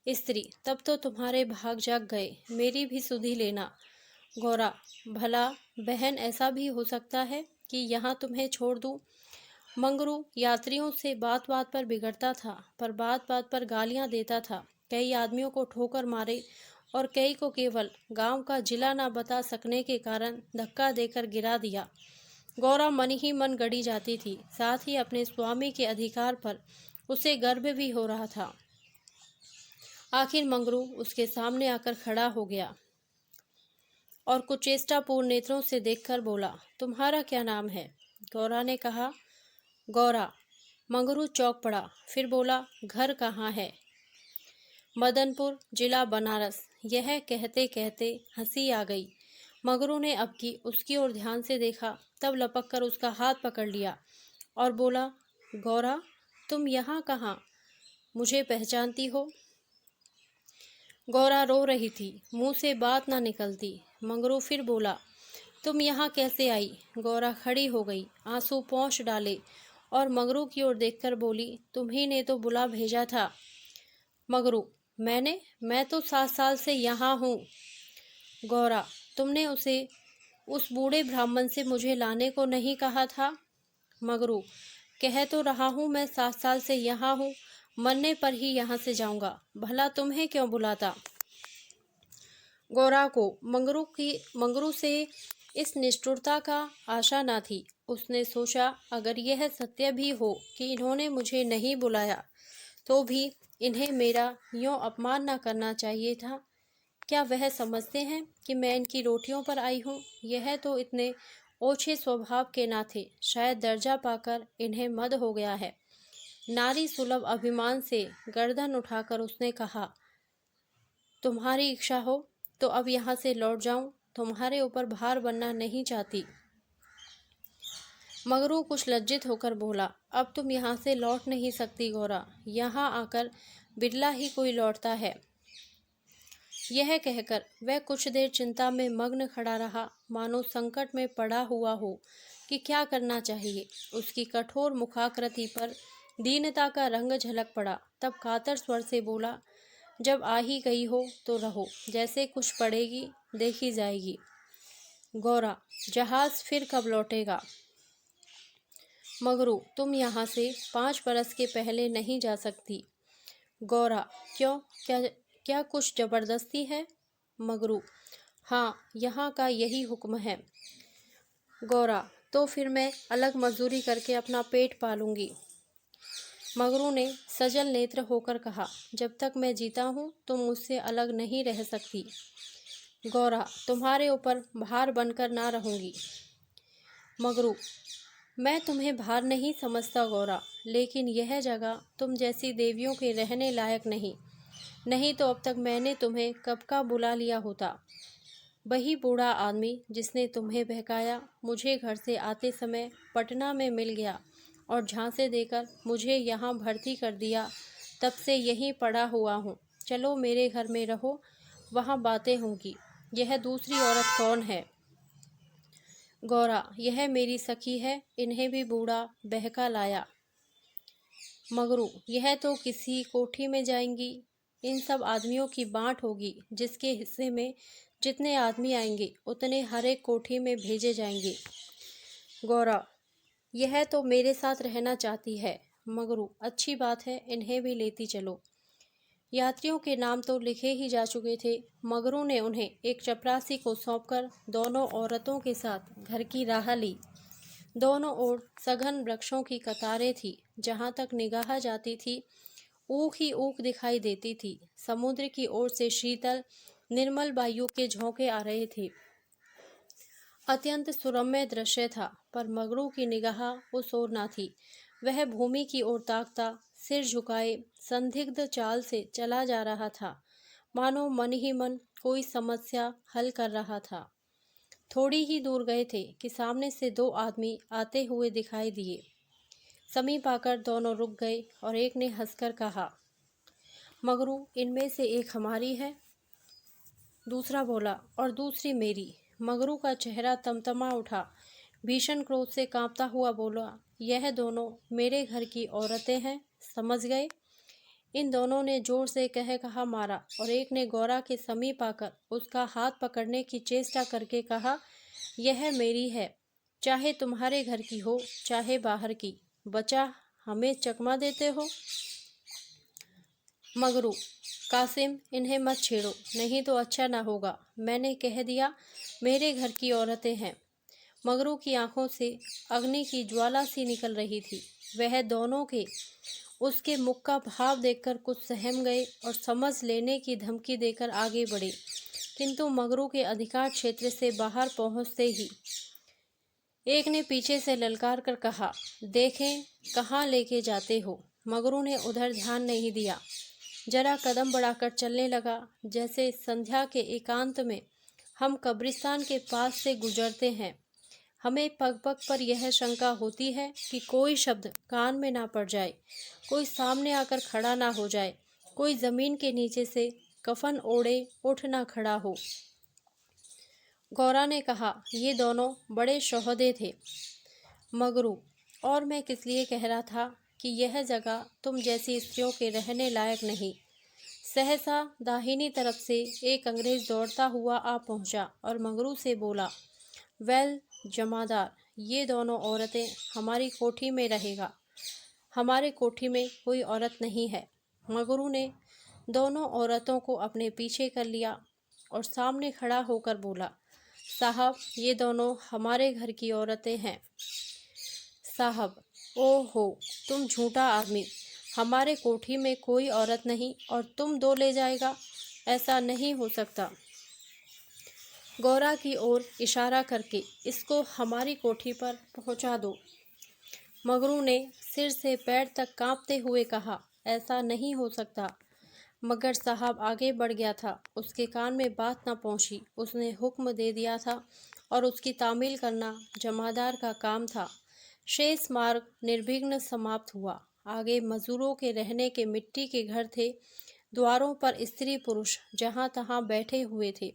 स्त्री, तब तो तुम्हारे भाग जाग गए। मेरी भी सुधि लेना। गौरा, भला बहन, ऐसा भी हो सकता है कि यहाँ तुम्हें छोड़ दूँ? मंगरू यात्रियों से बात बात पर बिगड़ता था, पर बात बात पर गालियाँ देता था। कई आदमियों को ठोकर मारे और कई को केवल गांव का जिला न बता सकने के कारण धक्का देकर गिरा दिया। गौरा मन ही मन गड़ी जाती थी। साथ ही अपने स्वामी के अधिकार पर उसे गर्व भी हो रहा था। आखिर मंगरू उसके सामने आकर खड़ा हो गया और कुचेष्टापूर्ण नेत्रों से देखकर बोला, तुम्हारा क्या नाम है? गौरा ने कहा, गौरा। मंगरू चौंक पड़ा, फिर बोला, घर कहाँ है? मदनपुर, जिला बनारस। यह कहते कहते हंसी आ गई। मंगरू ने अब की उसकी ओर ध्यान से देखा, तब लपक कर उसका हाथ पकड़ लिया और बोला, गौरा, तुम यहाँ कहाँ? मुझे पहचानती हो? गौरा रो रही थी, मुंह से बात ना निकलती। मंगरू फिर बोला, तुम यहाँ कैसे आई? गौरा खड़ी हो गई, आंसू पोंछ डाले और मंगरू की ओर देखकर बोली, तुम्ही ने तो बुला भेजा था। मंगरू, मैं तो 7 साल से यहाँ हूँ। गौरा, तुमने उस बूढ़े ब्राह्मण से मुझे लाने को नहीं कहा था? मंगरू, कह तो रहा हूँ मैं 7 साल से यहाँ हूँ, मरने पर ही यहाँ से जाऊँगा। भला तुम्हें क्यों बुलाता? गौरा को मंगरू से इस निष्ठुरता का आशा न थी। उसने सोचा, अगर यह सत्य भी हो कि इन्होंने मुझे नहीं बुलाया, तो भी इन्हें मेरा यूँ अपमान न करना चाहिए था। क्या वह समझते हैं कि मैं इनकी रोटियों पर आई हूँ? यह तो इतने ओछे स्वभाव के ना थे। शायद दर्जा पाकर इन्हें मद हो गया है। नारी सुलभ अभिमान से गर्दन उठाकर उसने कहा, तुम्हारी इच्छा हो तो अब यहाँ से लौट जाऊं। तुम्हारे ऊपर भार बनना नहीं चाहती। मंगरू कुछ लज्जित होकर बोला, अब तुम यहाँ से लौट नहीं सकती गौरा। यहाँ आकर बिरला ही कोई लौटता है। यह कहकर वह कुछ देर चिंता में मग्न खड़ा रहा, मानो संकट में पड़ा हुआ हो कि क्या करना चाहिए। उसकी कठोर मुखाकृति पर दीनता का रंग झलक पड़ा। तब कातर स्वर से बोला, जब आ ही गई हो तो रहो, जैसे कुछ पड़ेगी देखी जाएगी। गौरा, जहाज फिर कब लौटेगा? मंगरू, तुम यहाँ से 5 बरस के पहले नहीं जा सकती। गौरा, क्यों? क्या कुछ जबरदस्ती है? मंगरू, हाँ, यहाँ का यही हुक्म है। गौरा, तो फिर मैं अलग मजदूरी करके अपना पेट पालूंगी। मगरू ने सजल नेत्र होकर कहा, जब तक मैं जीता हूँ तुम मुझसे अलग नहीं रह सकती। गौरा, तुम्हारे ऊपर भार बनकर ना रहूंगी। मगरू, मैं तुम्हें भार नहीं समझता गौरा, लेकिन यह जगह तुम जैसी देवियों के रहने लायक नहीं। नहीं तो अब तक मैंने तुम्हें कब का बुला लिया होता। वही बूढ़ा आदमी जिसने तुम्हें बहकाया मुझे घर से आते समय पटना में मिल गया और झांसे देकर मुझे यहाँ भर्ती कर दिया। तब से यहीं पड़ा हुआ हूँ। चलो मेरे घर में रहो, वहाँ बातें होंगी। यह दूसरी औरत कौन है? गौरा, यह मेरी सखी है, इन्हें भी बूढ़ा बहका लाया। मगरू, यह तो किसी कोठी में जाएंगी। इन सब आदमियों की बाँट होगी, जिसके हिस्से में जितने आदमी आएंगे उतने हर एक कोठी में भेजे जाएंगे। गौरा, यह तो मेरे साथ रहना चाहती है। मगरू, अच्छी बात है, इन्हें भी लेती चलो। यात्रियों के नाम तो लिखे ही जा चुके थे। मगरू ने उन्हें एक चपरासी को सौंपकर दोनों औरतों के साथ घर की राह ली। दोनों ओर सघन वृक्षों की कतारें थी। जहाँ तक निगाह जाती थी ऊख ही ऊख दिखाई देती थी। समुद्र की ओर से शीतल निर्मल वायु के झोंके आ रहे थे। अत्यंत सुरम्य दृश्य था, पर मगरू की निगाह उस ओर न थी। वह भूमि की ओर ताकता, सिर झुकाए संदिग्ध चाल से चला जा रहा था, मानो मन ही मन कोई समस्या हल कर रहा था। थोड़ी ही दूर गए थे कि सामने से दो आदमी आते हुए दिखाई दिए। समीप आकर दोनों रुक गए और एक ने हंसकर कहा, मगरू, इनमें से एक हमारी है। दूसरा बोला, और दूसरी मेरी। मगरू का चेहरा तमतमा उठा। भीषण क्रोध से कांपता हुआ बोला, यह दोनों मेरे घर की औरतें हैं, समझ गए? इन दोनों ने जोर से कह कहा मारा और एक ने गौरा के समीप आकर उसका हाथ पकड़ने की चेष्टा करके कहा, यह मेरी है, चाहे तुम्हारे घर की हो चाहे बाहर की। बचा, हमें चकमा देते हो? मगरू, कासिम, इन्हें मत छेड़ो, नहीं तो अच्छा ना होगा। मैंने कह दिया मेरे घर की औरतें हैं। मगरू की आंखों से अग्नि की ज्वाला सी निकल रही थी। वह दोनों के उसके मुख का भाव देखकर कुछ सहम गए और समझ लेने की धमकी देकर आगे बढ़े, किंतु मगरू के अधिकार क्षेत्र से बाहर पहुंचते ही एक ने पीछे से ललकार कर कहा, देखें कहाँ लेके जाते हो। मगरू ने उधर ध्यान नहीं दिया, जरा कदम बढ़ाकर चलने लगा, जैसे संध्या के एकांत में हम कब्रिस्तान के पास से गुजरते हैं। हमें पग पग पर यह शंका होती है कि कोई शब्द कान में ना पड़ जाए, कोई सामने आकर खड़ा ना हो जाए, कोई जमीन के नीचे से कफन ओढ़े उठ ना खड़ा हो। गौरा ने कहा, ये दोनों बड़े शोहदे थे। मगरू, और मैं किस लिए कह रहा था कि यह जगह तुम जैसी स्त्रियों के रहने लायक नहीं। सहसा दाहिनी तरफ से एक अंग्रेज दौड़ता हुआ आ पहुंचा और मगरू से बोला, वेल जमादार, ये दोनों औरतें हमारी कोठी में रहेगा। हमारे कोठी में कोई औरत नहीं है। मगरू ने दोनों औरतों को अपने पीछे कर लिया और सामने खड़ा होकर बोला, साहब, ये दोनों हमारे घर की औरतें हैं। साहब, ओहो, तुम झूठा आदमी, हमारे कोठी में कोई औरत नहीं और तुम दो ले जाएगा, ऐसा नहीं हो सकता। गौरा की ओर इशारा करके इसको हमारी कोठी पर पहुंचा दो। मगरू ने सिर से पैर तक कांपते हुए कहा, ऐसा नहीं हो सकता। मगर साहब आगे बढ़ गया था, उसके कान में बात न पहुंची। उसने हुक्म दे दिया था और उसकी तामील करना जमादार का काम था। शेष मार्ग निर्विघ्न समाप्त हुआ। आगे मजदूरों के रहने के मिट्टी के घर थे। द्वारों पर स्त्री पुरुष जहाँ तहाँ बैठे हुए थे।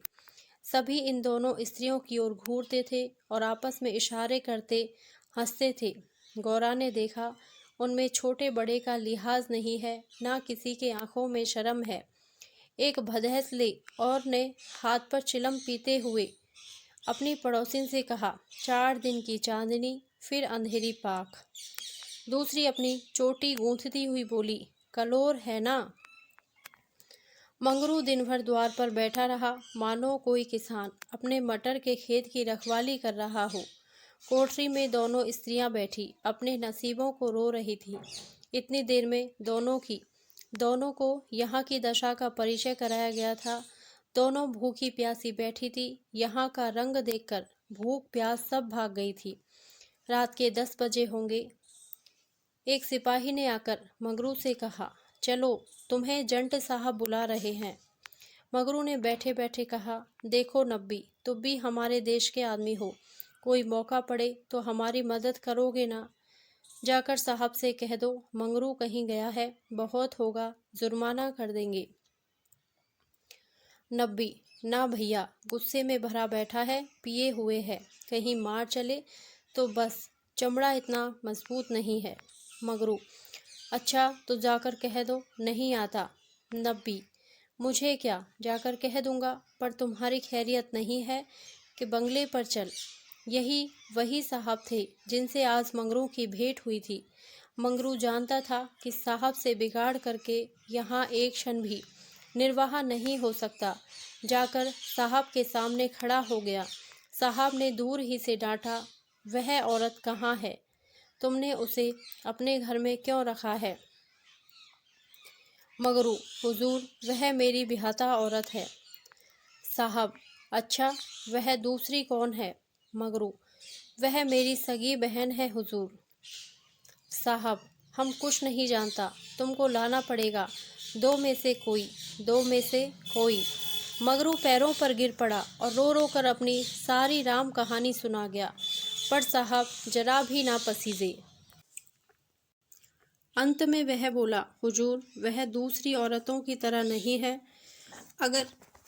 सभी इन दोनों स्त्रियों की ओर घूरते थे और आपस में इशारे करते हंसते थे। गौरा ने देखा, उनमें छोटे बड़े का लिहाज नहीं है, ना किसी के आंखों में शर्म है। एक भदैंसले और ने हाथ पर चिलम पीते हुए अपनी पड़ोसिन से कहा, 4 दिन की चांदनी फिर अंधेरी पाख। दूसरी अपनी चोटी गूंथती हुई बोली, कलोर है ना। मंगरू दिन भर द्वार पर बैठा रहा, मानो कोई किसान अपने मटर के खेत की रखवाली कर रहा हो। कोठरी में दोनों स्त्रियां बैठी अपने नसीबों को रो रही थी। इतनी देर में दोनों को यहाँ की दशा का परिचय कराया गया था। दोनों भूखी प्यासी बैठी थी। यहाँ का रंग देखकर भूख प्यास सब भाग गई थी। रात के 10 बजे होंगे। एक सिपाही ने आकर मगरू से कहा, चलो तुम्हें जंट साहब बुला रहे हैं। मगरू ने बैठे बैठे कहा, देखो नब्बी, तुम भी हमारे देश के आदमी हो, कोई मौका पड़े तो हमारी मदद करोगे ना? जाकर साहब से कह दो मंगरू कहीं गया है, बहुत होगा, जुर्माना कर देंगे। नब्बी, ना भैया, गुस्से में भरा बैठा है, पिए हुए है, कहीं मार चले तो बस, चमड़ा इतना मजबूत नहीं है। मगरू, अच्छा तो जाकर कह दो नहीं आता। नब्बी, मुझे क्या, जाकर कह दूंगा, पर तुम्हारी खैरियत नहीं है कि बंगले पर चल। यही वही साहब थे जिनसे आज मंगरू की भेंट हुई थी। मंगरू जानता था कि साहब से बिगाड़ करके यहाँ एक क्षण भी निर्वाह नहीं हो सकता। जाकर साहब के सामने खड़ा हो गया। साहब ने दूर ही से डांटा, वह औरत कहाँ है? तुमने उसे अपने घर में क्यों रखा है? मगरू, हुजूर, वह मेरी बिहाता औरत है। साहब, अच्छा, वह दूसरी कौन है? मगरू, वह मेरी सगी बहन है हुजूर। साहब, हम कुछ नहीं जानता, तुमको लाना पड़ेगा, दो में से कोई। मगरू पैरों पर गिर पड़ा और रो रो कर अपनी सारी राम कहानी सुना गया, पर साहब जरा भी ना पसीजे। अंत में वह बोला, हुजूर, वह दूसरी औरतों की तरह नहीं है,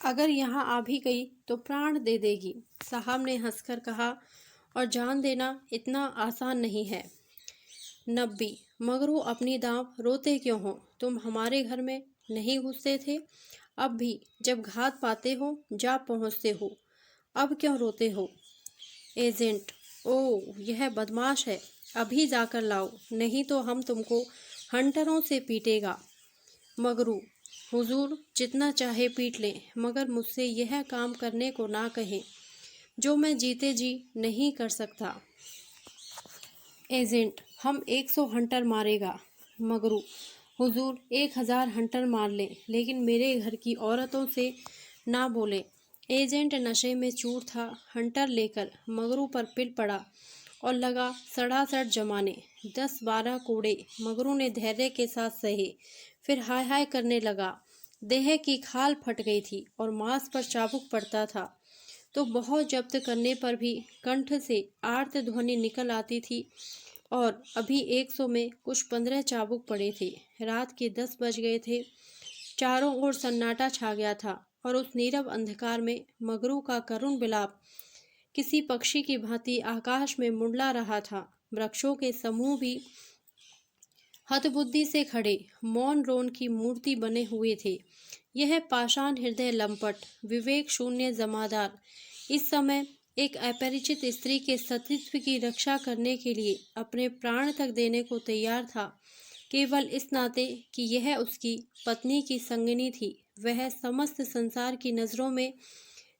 अगर यहाँ आ भी गई तो प्राण दे देगी। साहब ने हंसकर कहा, और जान देना इतना आसान नहीं है। नब्बी, मगरू अपनी दांव, रोते क्यों हो? तुम हमारे घर में नहीं घुसते थे, अब भी जब घात पाते हो जा पहुँचते हो, अब क्यों रोते हो? एजेंट, ओह यह बदमाश है, अभी जाकर लाओ, नहीं तो हम तुमको हंटरों से पीटेगा। मगरू, हुजूर जितना चाहे पीट लें, मगर मुझसे यह काम करने को ना कहें जो मैं जीते जी नहीं कर सकता। एजेंट, हम 100 हंटर मारेगा। मगरू, हुजूर 1000 हंटर मार लें, लेकिन मेरे घर की औरतों से ना बोले। एजेंट नशे में चूर था। हंटर लेकर मगरू पर पिल पड़ा और लगा सड़ासड़ जमाने। 10-12 कोड़े मगरू ने धैर्य के साथ सहे, फिर हाय हाय करने लगा। देह की खाल फट गई थी और मांस पर चाबुक पड़ता था, तो बहुत जब्त करने पर भी कंठ से आर्त ध्वनि निकल आती थी। और अभी 100 में कुछ 15 चाबुक पड़े थे। रात के 10 बज गए थे। चारों ओर सन्नाटा छा गया था और उस नीरव अंधकार में मगरू का करुण विलाप किसी पक्षी की भांति आकाश में मुंडला रहा था। वृक्षों के समूह भी हतबुद्धि से खड़े मौन रोन की मूर्ति बने हुए थे। यह पाषाण हृदय लंपट विवेक शून्य जमादार इस समय एक अपरिचित स्त्री के सतीत्व की रक्षा करने के लिए अपने प्राण तक देने को तैयार था, केवल इस नाते कि यह उसकी पत्नी की संगिनी थी। वह समस्त संसार की नज़रों में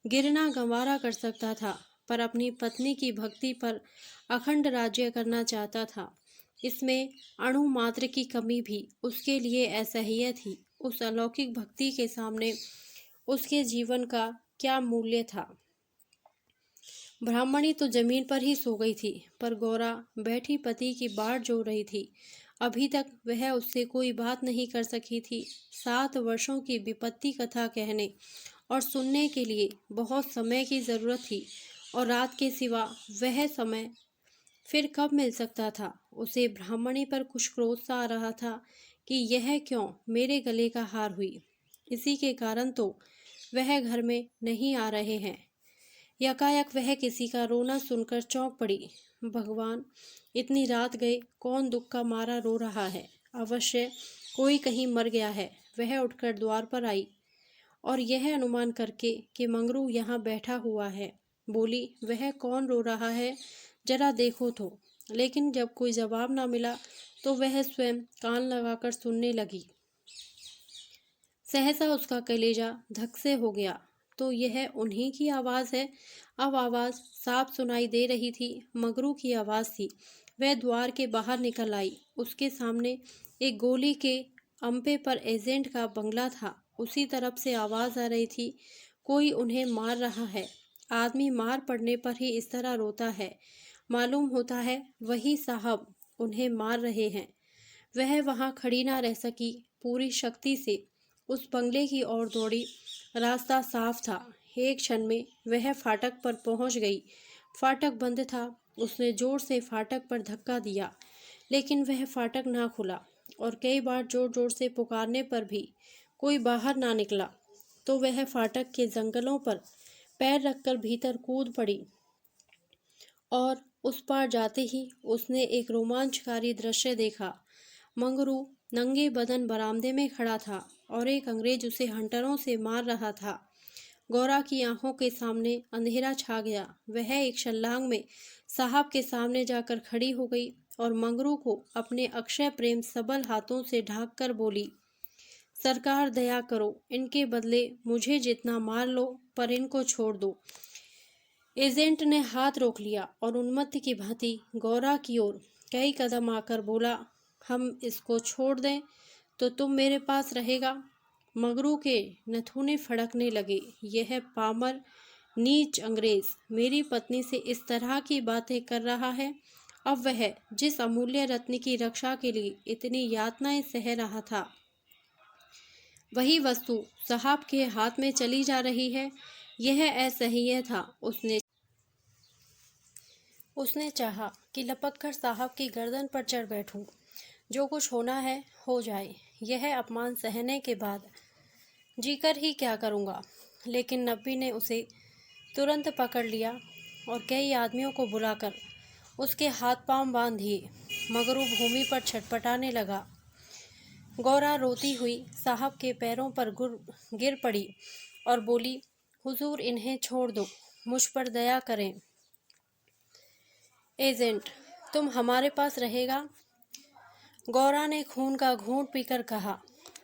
गिरना गंवारा कर सकता था, पर अपनी पत्नी की भक्ति पर अखंड राज्य करना चाहता था। इसमें अणु मात्र की कमी भी उसके लिए असह्य थी। उस अलौकिक भक्ति के सामने उसके जीवन का क्या मूल्य था? ब्राह्मणी तो जमीन पर ही सो गई थी, पर गौरा बैठी पति की बाट जो रही थी। अभी तक वह उससे कोई बात नहीं कर सकी थी। 7 वर्षों की विपत्ति कथा कहने और सुनने के लिए बहुत समय की जरूरत थी, और रात के सिवा वह समय फिर कब मिल सकता था? उसे ब्राह्मणी पर कुछ क्रोध सा आ रहा था कि यह क्यों मेरे गले का हार हुई। इसी के कारण तो वह घर में नहीं आ रहे हैं। यकायक वह किसी का रोना सुनकर चौंक पड़ी। भगवान, इतनी रात गए, कौन दुख का मारा रो रहा है? अवश्य कोई कहीं मर गया है। वह उठकर द्वार पर आई और यह अनुमान करके कि मंगरू यहाँ बैठा हुआ है, बोली, वह कौन रो रहा है, जरा देखो तो। लेकिन जब कोई जवाब ना मिला तो वह स्वयं कान लगाकर सुनने लगी। सहसा उसका कलेजा धक से हो गया। तो यह उन्हीं की आवाज़ है। अब आवाज़ साफ सुनाई दे रही थी। मगरू की आवाज़ थी। वह द्वार के बाहर निकल आई। उसके सामने एक गोली के अंपे पर एजेंट का बंगला था। उसी तरफ से आवाज आ रही थी, कोई उन्हें मार रहा है। आदमी मार पड़ने पर ही इस तरह रोता है। मालूम होता है वही साहब उन्हें मार रहे हैं। वह वहां खड़ी ना रह सकी, पूरी शक्ति से उस बंगले की ओर दौड़ी। रास्ता साफ था। एक क्षण में वह फाटक पर पहुंच गई। फाटक बंद था। उसने जोर से फाटक पर धक्का दिया, लेकिन वह फाटक ना खुला और कई बार जोर जोर से पुकारने पर भी कोई बाहर ना निकला। तो वह फाटक के जंगलों पर पैर रखकर भीतर कूद पड़ी और उस पार जाते ही उसने एक रोमांचकारी दृश्य देखा। मंगरू नंगे बदन बरामदे में खड़ा था और एक अंग्रेज उसे हंटरों से मार रहा था। गौरा की आंखों के सामने अंधेरा छा गया। वह एक छलांग में साहब के सामने जाकर खड़ी हो गई और मंगरू को अपने अक्षय प्रेम सबल हाथों से ढांक कर बोली, सरकार दया करो, इनके बदले मुझे जितना मार लो, पर इनको छोड़ दो। एजेंट ने हाथ रोक लिया और उन्मत्त की भांति गौरा की ओर कई कदम आकर बोला, हम इसको छोड़ दें तो तुम मेरे पास रहेगा। मंगरू के नथुने फड़कने लगे। यह पामर नीच अंग्रेज मेरी पत्नी से इस तरह की बातें कर रहा है। अब वह जिस अमूल्य रत्न की रक्षा के लिए इतनी यातनाएं सह रहा था, वही वस्तु साहब के हाथ में चली जा रही है। यह असह्य था। उसने चाहा कि लपककर साहब की गर्दन पर चढ़ बैठूं। जो कुछ होना है हो जाए। यह अपमान सहने के बाद जीकर ही क्या करूंगा। लेकिन नब्बी ने उसे तुरंत पकड़ लिया और कई आदमियों को बुलाकर उसके हाथ पांव बांध दिए। मगरू भूमि पर छटपटाने लगा। गौरा रोती हुई साहब के पैरों पर गिर पड़ी और बोली, हुजूर इन्हें छोड़ दो, मुझ पर दया करें। एजेंट, तुम हमारे पास रहेगा? गौरा ने खून का घूंट पीकर कहा,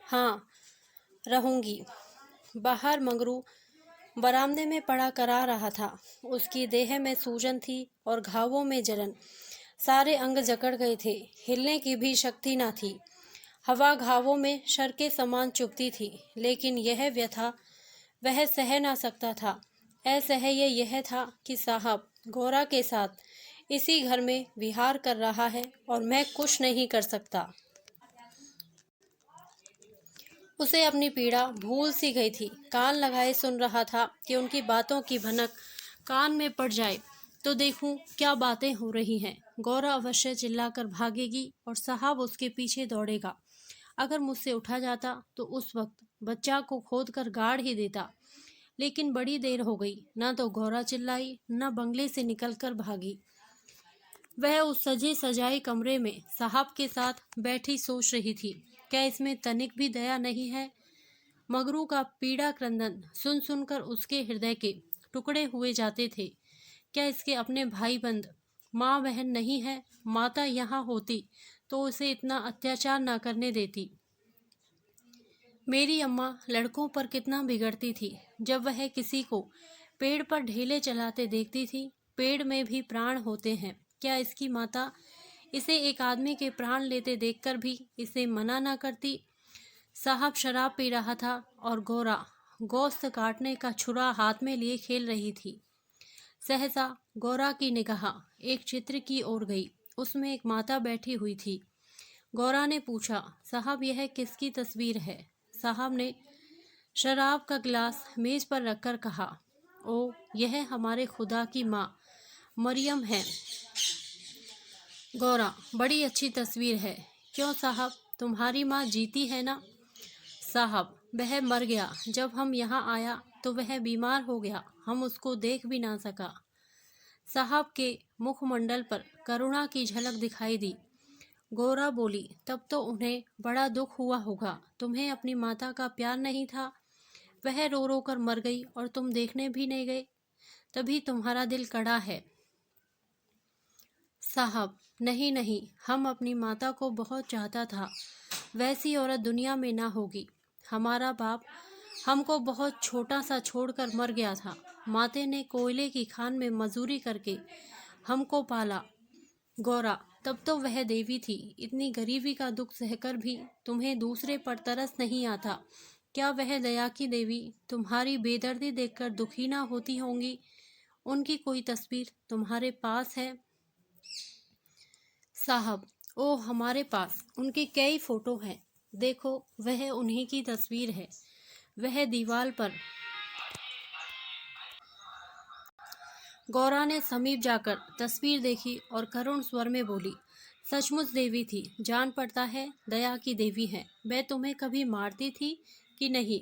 हाँ रहूंगी। बाहर मंगरू बरामदे में पड़ा करा रहा था। उसकी देह में सूजन थी और घावों में जलन। सारे अंग जकड़ गए थे। हिलने की भी शक्ति न थी। हवा घावों में शर के समान चुभती थी, लेकिन यह व्यथा वह सह ना सकता था। असह्य यह था कि साहब गौरा के साथ इसी घर में विहार कर रहा है और मैं कुछ नहीं कर सकता। उसे अपनी पीड़ा भूल सी गई थी। कान लगाए सुन रहा था कि उनकी बातों की भनक कान में पड़ जाए तो देखूं क्या बातें हो रही हैं। गौरा अवश्य चिल्लाकर भागेगी और साहब उसके पीछे दौड़ेगा। अगर मुझसे उठा जाता तो उस वक्त बच्चा को खोद कर गाड़ ही देता। लेकिन बड़ी देर हो गई। न तो गौरा चिल्लाई, न बंगले से निकलकर भागी। वह उस सजे सजाए कमरे में साहब के साथ बैठी सोच रही थी, क्या इसमें तनिक भी दया नहीं है? मगरू का पीड़ा क्रंदन सुन सुनकर उसके हृदय के टुकड़े हुए जाते थे। क्या इसके अपने भाई बंद माँ बहन नहीं है? माता यहाँ होती तो उसे इतना अत्याचार न करने देती। मेरी अम्मा लड़कों पर कितना बिगड़ती थी। जब वह किसी को पेड़ पर ढेले चलाते देखती थी। पेड़ में भी प्राण होते हैं। क्या इसकी माता इसे एक आदमी के प्राण लेते देखकर भी इसे मना ना करती? साहब शराब पी रहा था और गौरा गोश्त काटने का छुरा हाथ में लिए खेल रही थी। सहसा गौरा की निगाह एक चित्र की ओर गई। उसमें एक माता बैठी हुई थी। गौरा ने पूछा, साहब यह किसकी तस्वीर है? साहब ने शराब का गिलास मेज पर रखकर कहा, ओ यह हमारे खुदा की माँ मरियम है। गौरा, बड़ी अच्छी तस्वीर है। क्यों साहब, तुम्हारी माँ जीती है ना? साहब, वह मर गया। जब हम यहाँ आया तो वह बीमार हो गया, हम उसको देख भी ना सका। साहब के मुखमंडल पर करुणा की झलक दिखाई दी। गौरा बोली, तब तो उन्हें बड़ा दुख हुआ होगा। तुम्हें अपनी माता का प्यार नहीं था? वह रो रो कर मर गई और तुम देखने भी नहीं गए, तभी तुम्हारा दिल कड़ा है। साहब, नहीं नहीं, हम अपनी माता को बहुत चाहता था। वैसी औरत दुनिया में ना होगी। हमारा बाप हमको बहुत छोटा सा छोड़कर मर गया था। माते ने कोयले की खान में मजदूरी करके हमको पाला। गौरा, तब तो वह देवी थी। इतनी गरीबी का दुख सहकर भी तुम्हें दूसरे पर तरस नहीं आता। क्या वह दया की देवी तुम्हारी बेदर्दी देखकर दुखी ना होती होंगी? उनकी कोई तस्वीर तुम्हारे पास है? साहब, ओ हमारे पास उनके कई फोटो हैं। देखो, वह उन्हीं की तस्वीर है। वह दीवार पर। गौरा ने समीप जाकर तस्वीर देखी और करुण स्वर में बोली, सचमुच देवी थी। जान पड़ता है दया की देवी है। मैं तुम्हें कभी मारती थी कि नहीं?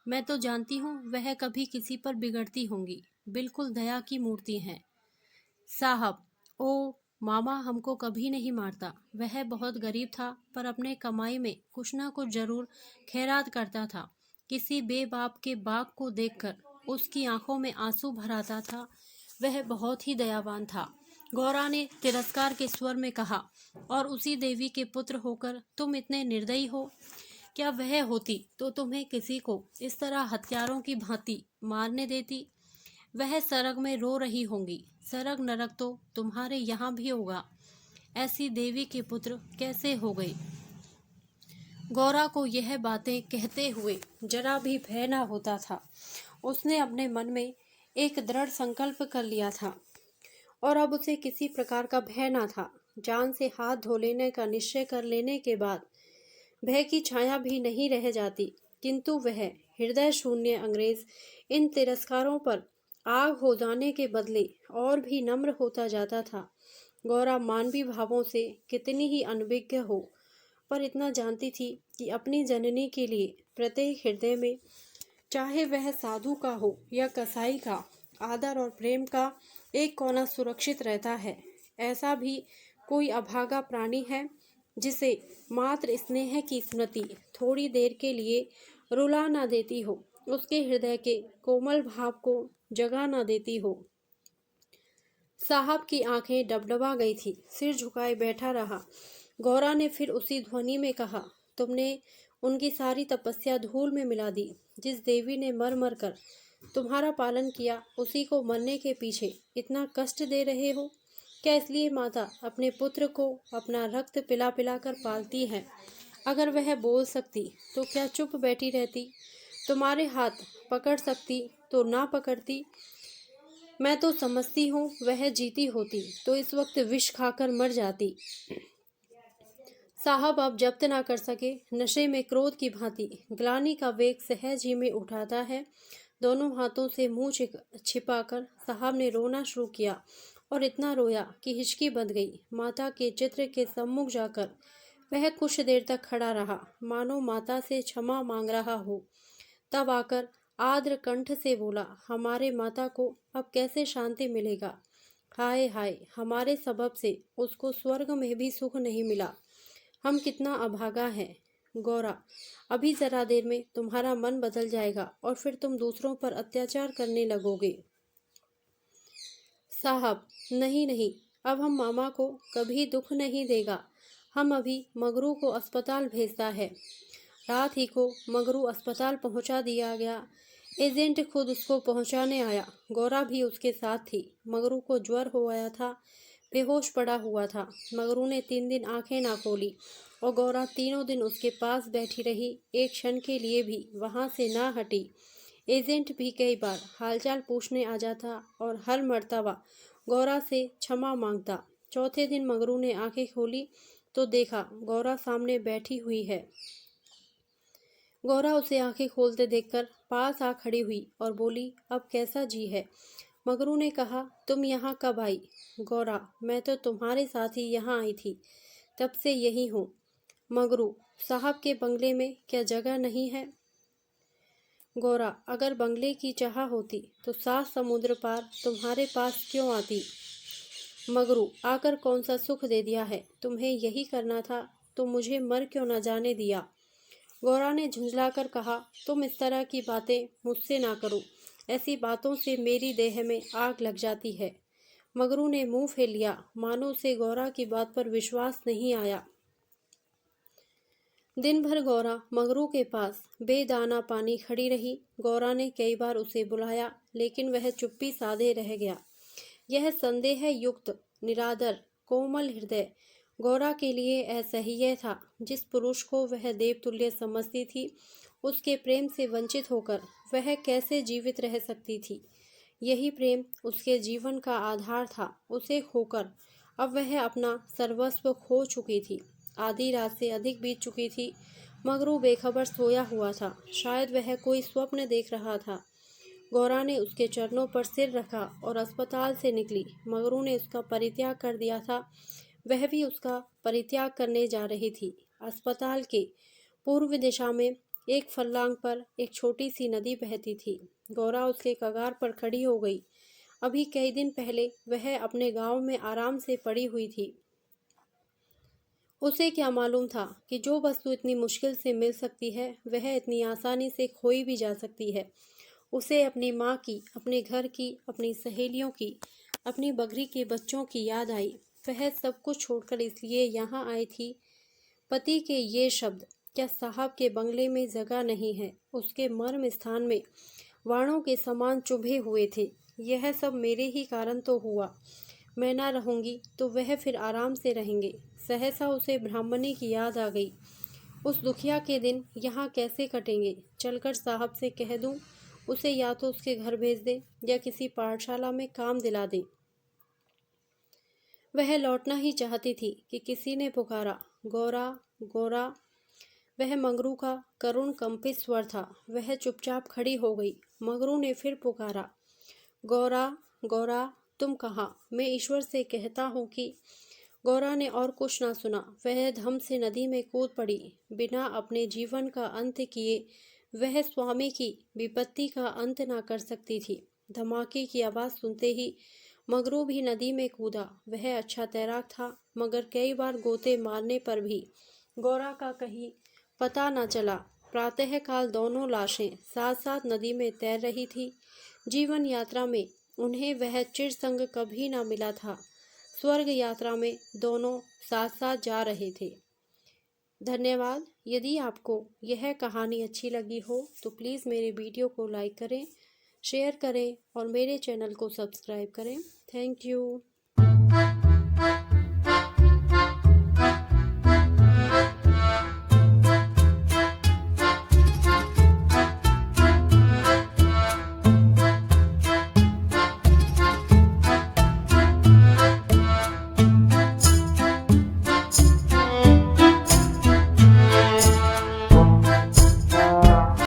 मैं तो जानती हूँ वह कभी किसी पर बिगड़ती होंगी। बिल्कुल दया की मूर्ति है। साहब, ओ मामा हमको कभी नहीं मारता। वह बहुत गरीब था, पर अपने कमाई में कुछ ना कुछ जरूर खैरात करता था। किसी बेबाप के बाग को देखकर उसकी आंखों में आंसू भर आता था। वह बहुत ही दयावान था। गौरा ने तिरस्कार के स्वर में कहा, और उसी देवी के पुत्र होकर तुम इतने निर्दयी हो? क्या वह होती तो तुम्हें किसी को इस तरह हत्यारों की भांति मारने देती? वह सरग में रो रही होंगी। सरग नरक तो तुम्हारे यहाँ भी होगा। ऐसी देवी के पुत्र कैसे हो गए? गौरा को यह बातें कहते हुए जरा भी भय न होता था। उसने अपने मन में एक दृढ़ संकल्प कर लिया था और अब उसे किसी प्रकार का भय न था। जान से हाथ धो लेने का निश्चय कर लेने के बाद भय की छाया भी नहीं रह जाती। किंतु वह हृदय शून्य अंग्रेज इन तिरस्कारों पर आग हो जाने के बदले और भी नम्र होता जाता था। गौरा मानवीय भावों से कितनी ही अनभिज्ञ हो, पर इतना जानती थी कि अपनी जननी के लिए प्रत्येक हृदय में, चाहे वह साधु का हो या कसाई का, आदर और प्रेम का एक कोना सुरक्षित रहता है। ऐसा भी कोई अभागा प्राणी है जिसे मात्र स्नेह की स्मृति थोड़ी देर के लिए रुला ना देती हो, उसके हृदय के कोमल भाव को जगा ना देती हो। साहब की आंखें डबडबा गई थी। सिर झुकाए बैठा रहा। गौरा ने फिर उसी ध्वनि में कहा, तुमने उनकी सारी तपस्या धूल में मिला दी। जिस देवी ने मर मर कर तुम्हारा पालन किया, उसी को मरने के पीछे इतना कष्ट दे रहे हो? क्या इसलिए माता अपने पुत्र को अपना रक्त पिला पिला कर पालती है? अगर वह बोल सकती तो क्या चुप बैठी रहती? तुम्हारे हाथ पकड़ सकती तो ना पकड़ती? मैं तो समझती हूँ वह जीती होती तो इस वक्त विष खाकर मर जाती। साहब अब जब्त ना कर सके। नशे में क्रोध की भांति ग्लानि का वेग सहज ही में उठाता है। दोनों हाथों से मुंह छिपाकर साहब ने रोना शुरू किया और इतना रोया कि हिचकी बंध गई। माता के चित्र के सम्मुख जाकर वह कुछ देर तक खड़ा रहा, मानो माता से क्षमा मांग रहा हो। तब आकर आर्द्र कंठ से बोला, हमारे माता को अब कैसे शांति मिलेगा? हाय हाय, हमारे सबब से उसको स्वर्ग में भी सुख नहीं मिला। हम कितना अभागा हैं। गौरा, अभी जरा देर में तुम्हारा मन बदल जाएगा और फिर तुम दूसरों पर अत्याचार करने लगोगे। साहब, नहीं नहीं, अब हम मामा को कभी दुख नहीं देगा। हम अभी मगरू को अस्पताल भेजता है। रात ही को मगरू अस्पताल पहुंचा दिया गया। एजेंट खुद उसको पहुंचाने आया। गौरा भी उसके साथ थी। मगरू को ज्वर हो आया था, बेहोश पड़ा हुआ था। मगरू ने 3 दिन आंखें ना खोली और गौरा तीनों दिन उसके पास बैठी रही, एक क्षण के लिए भी वहां से ना हटी। एजेंट भी कई बार हालचाल पूछने आ जाता और हर मर्तबा गौरा से क्षमा मांगता। चौथे दिन मगरू ने आंखें खोली तो देखा गौरा सामने बैठी हुई है। गौरा उसे आंखें खोलते देखकर पास आ खड़ी हुई और बोली, अब कैसा जी है? मगरू ने कहा, तुम यहाँ कब आई? गौरा, मैं तो तुम्हारे साथ ही यहाँ आई थी, तब से यही हूँ। मगरू, साहब के बंगले में क्या जगह नहीं है? गौरा, अगर बंगले की चाह होती तो 7 समुद्र पार तुम्हारे पास क्यों आती? मगरू, आकर कौन सा सुख दे दिया है? तुम्हें यही करना था तो मुझे मर क्यों न जाने दिया? गौरा ने झुंझलाकर कहा, तुम इस तरह की बातें मुझसे ना करो। ऐसी बातों से मेरी देह में आग लग जाती है। मगरू ने मुंह फेर लिया, मानो उसे गौरा की बात पर विश्वास नहीं आया। दिन भर गौरा मगरू के पास बेदाना पानी खड़ी रही। गौरा ने कई बार उसे बुलाया, लेकिन वह चुप्पी साधे रह गया। यह संदेह युक्त निरादर कोमल हृदय गौरा के लिए असह्य था। जिस पुरुष को वह देवतुल्य समझती थी, उसके प्रेम से वंचित होकर वह कैसे जीवित रह सकती थी। यही प्रेम उसके जीवन का आधार था। उसे खोकर अब वह अपना सर्वस्व खो चुकी थी। आधी रात से अधिक बीत चुकी थी। मगरू बेखबर सोया हुआ था। शायद वह कोई स्वप्न देख रहा था। गौरा ने उसके चरणों पर सिर रखा और अस्पताल से निकली। मगरू ने उसका परित्याग कर दिया था, वह भी उसका परित्याग करने जा रही थी। अस्पताल के पूर्व दिशा में एक फर्लांग पर एक छोटी सी नदी बहती थी। गौरा उसके कगार पर खड़ी हो गई। अभी कई दिन पहले वह अपने गांव में आराम से पड़ी हुई थी। उसे क्या मालूम था कि जो वस्तु इतनी मुश्किल से मिल सकती है, वह इतनी आसानी से खोई भी जा सकती है। उसे अपनी माँ की, अपने घर की, अपनी सहेलियों की, अपनी बगरी के बच्चों की याद आई। वह सब कुछ छोड़कर इसलिए यहाँ आई थी। पति के ये शब्द, क्या साहब के बंगले में जगह नहीं है, उसके मर्म स्थान में वाणों के समान चुभे हुए थे। यह सब मेरे ही कारण तो हुआ। मैं ना रहूंगी तो वह फिर आराम से रहेंगे। सहसा उसे ब्राह्मणी की याद आ गई। उस दुखिया के दिन यहाँ कैसे कटेंगे। चलकर साहब से कह दूं, उसे या तो उसके घर भेज दे या किसी पाठशाला में काम दिला दे। वह लौटना ही चाहती थी कि किसी ने पुकारा, गौरा गौरा। वह मंगरू का करुण कंपित स्वर था। वह चुपचाप खड़ी हो गई। मंगरू ने फिर पुकारा, गौरा गौरा, तुम कहाँ? मैं ईश्वर से कहता हूँ कि। गौरा ने और कुछ ना सुना। वह धम से नदी में कूद पड़ी। बिना अपने जीवन का अंत किए वह स्वामी की विपत्ति का अंत ना कर सकती थी। धमाके की आवाज़ सुनते ही मगरू भी नदी में कूदा। वह अच्छा तैराक था, मगर कई बार गोते मारने पर भी गौरा का कहीं पता न चला। प्रातःकाल दोनों लाशें साथ साथ नदी में तैर रही थी। जीवन यात्रा में उन्हें वह चिरसंग कभी न मिला था। स्वर्ग यात्रा में दोनों साथ साथ जा रहे थे। धन्यवाद। यदि आपको यह कहानी अच्छी लगी हो तो प्लीज़ मेरे वीडियो को लाइक करें, शेयर करें और मेरे चैनल को सब्सक्राइब करें। Thank you.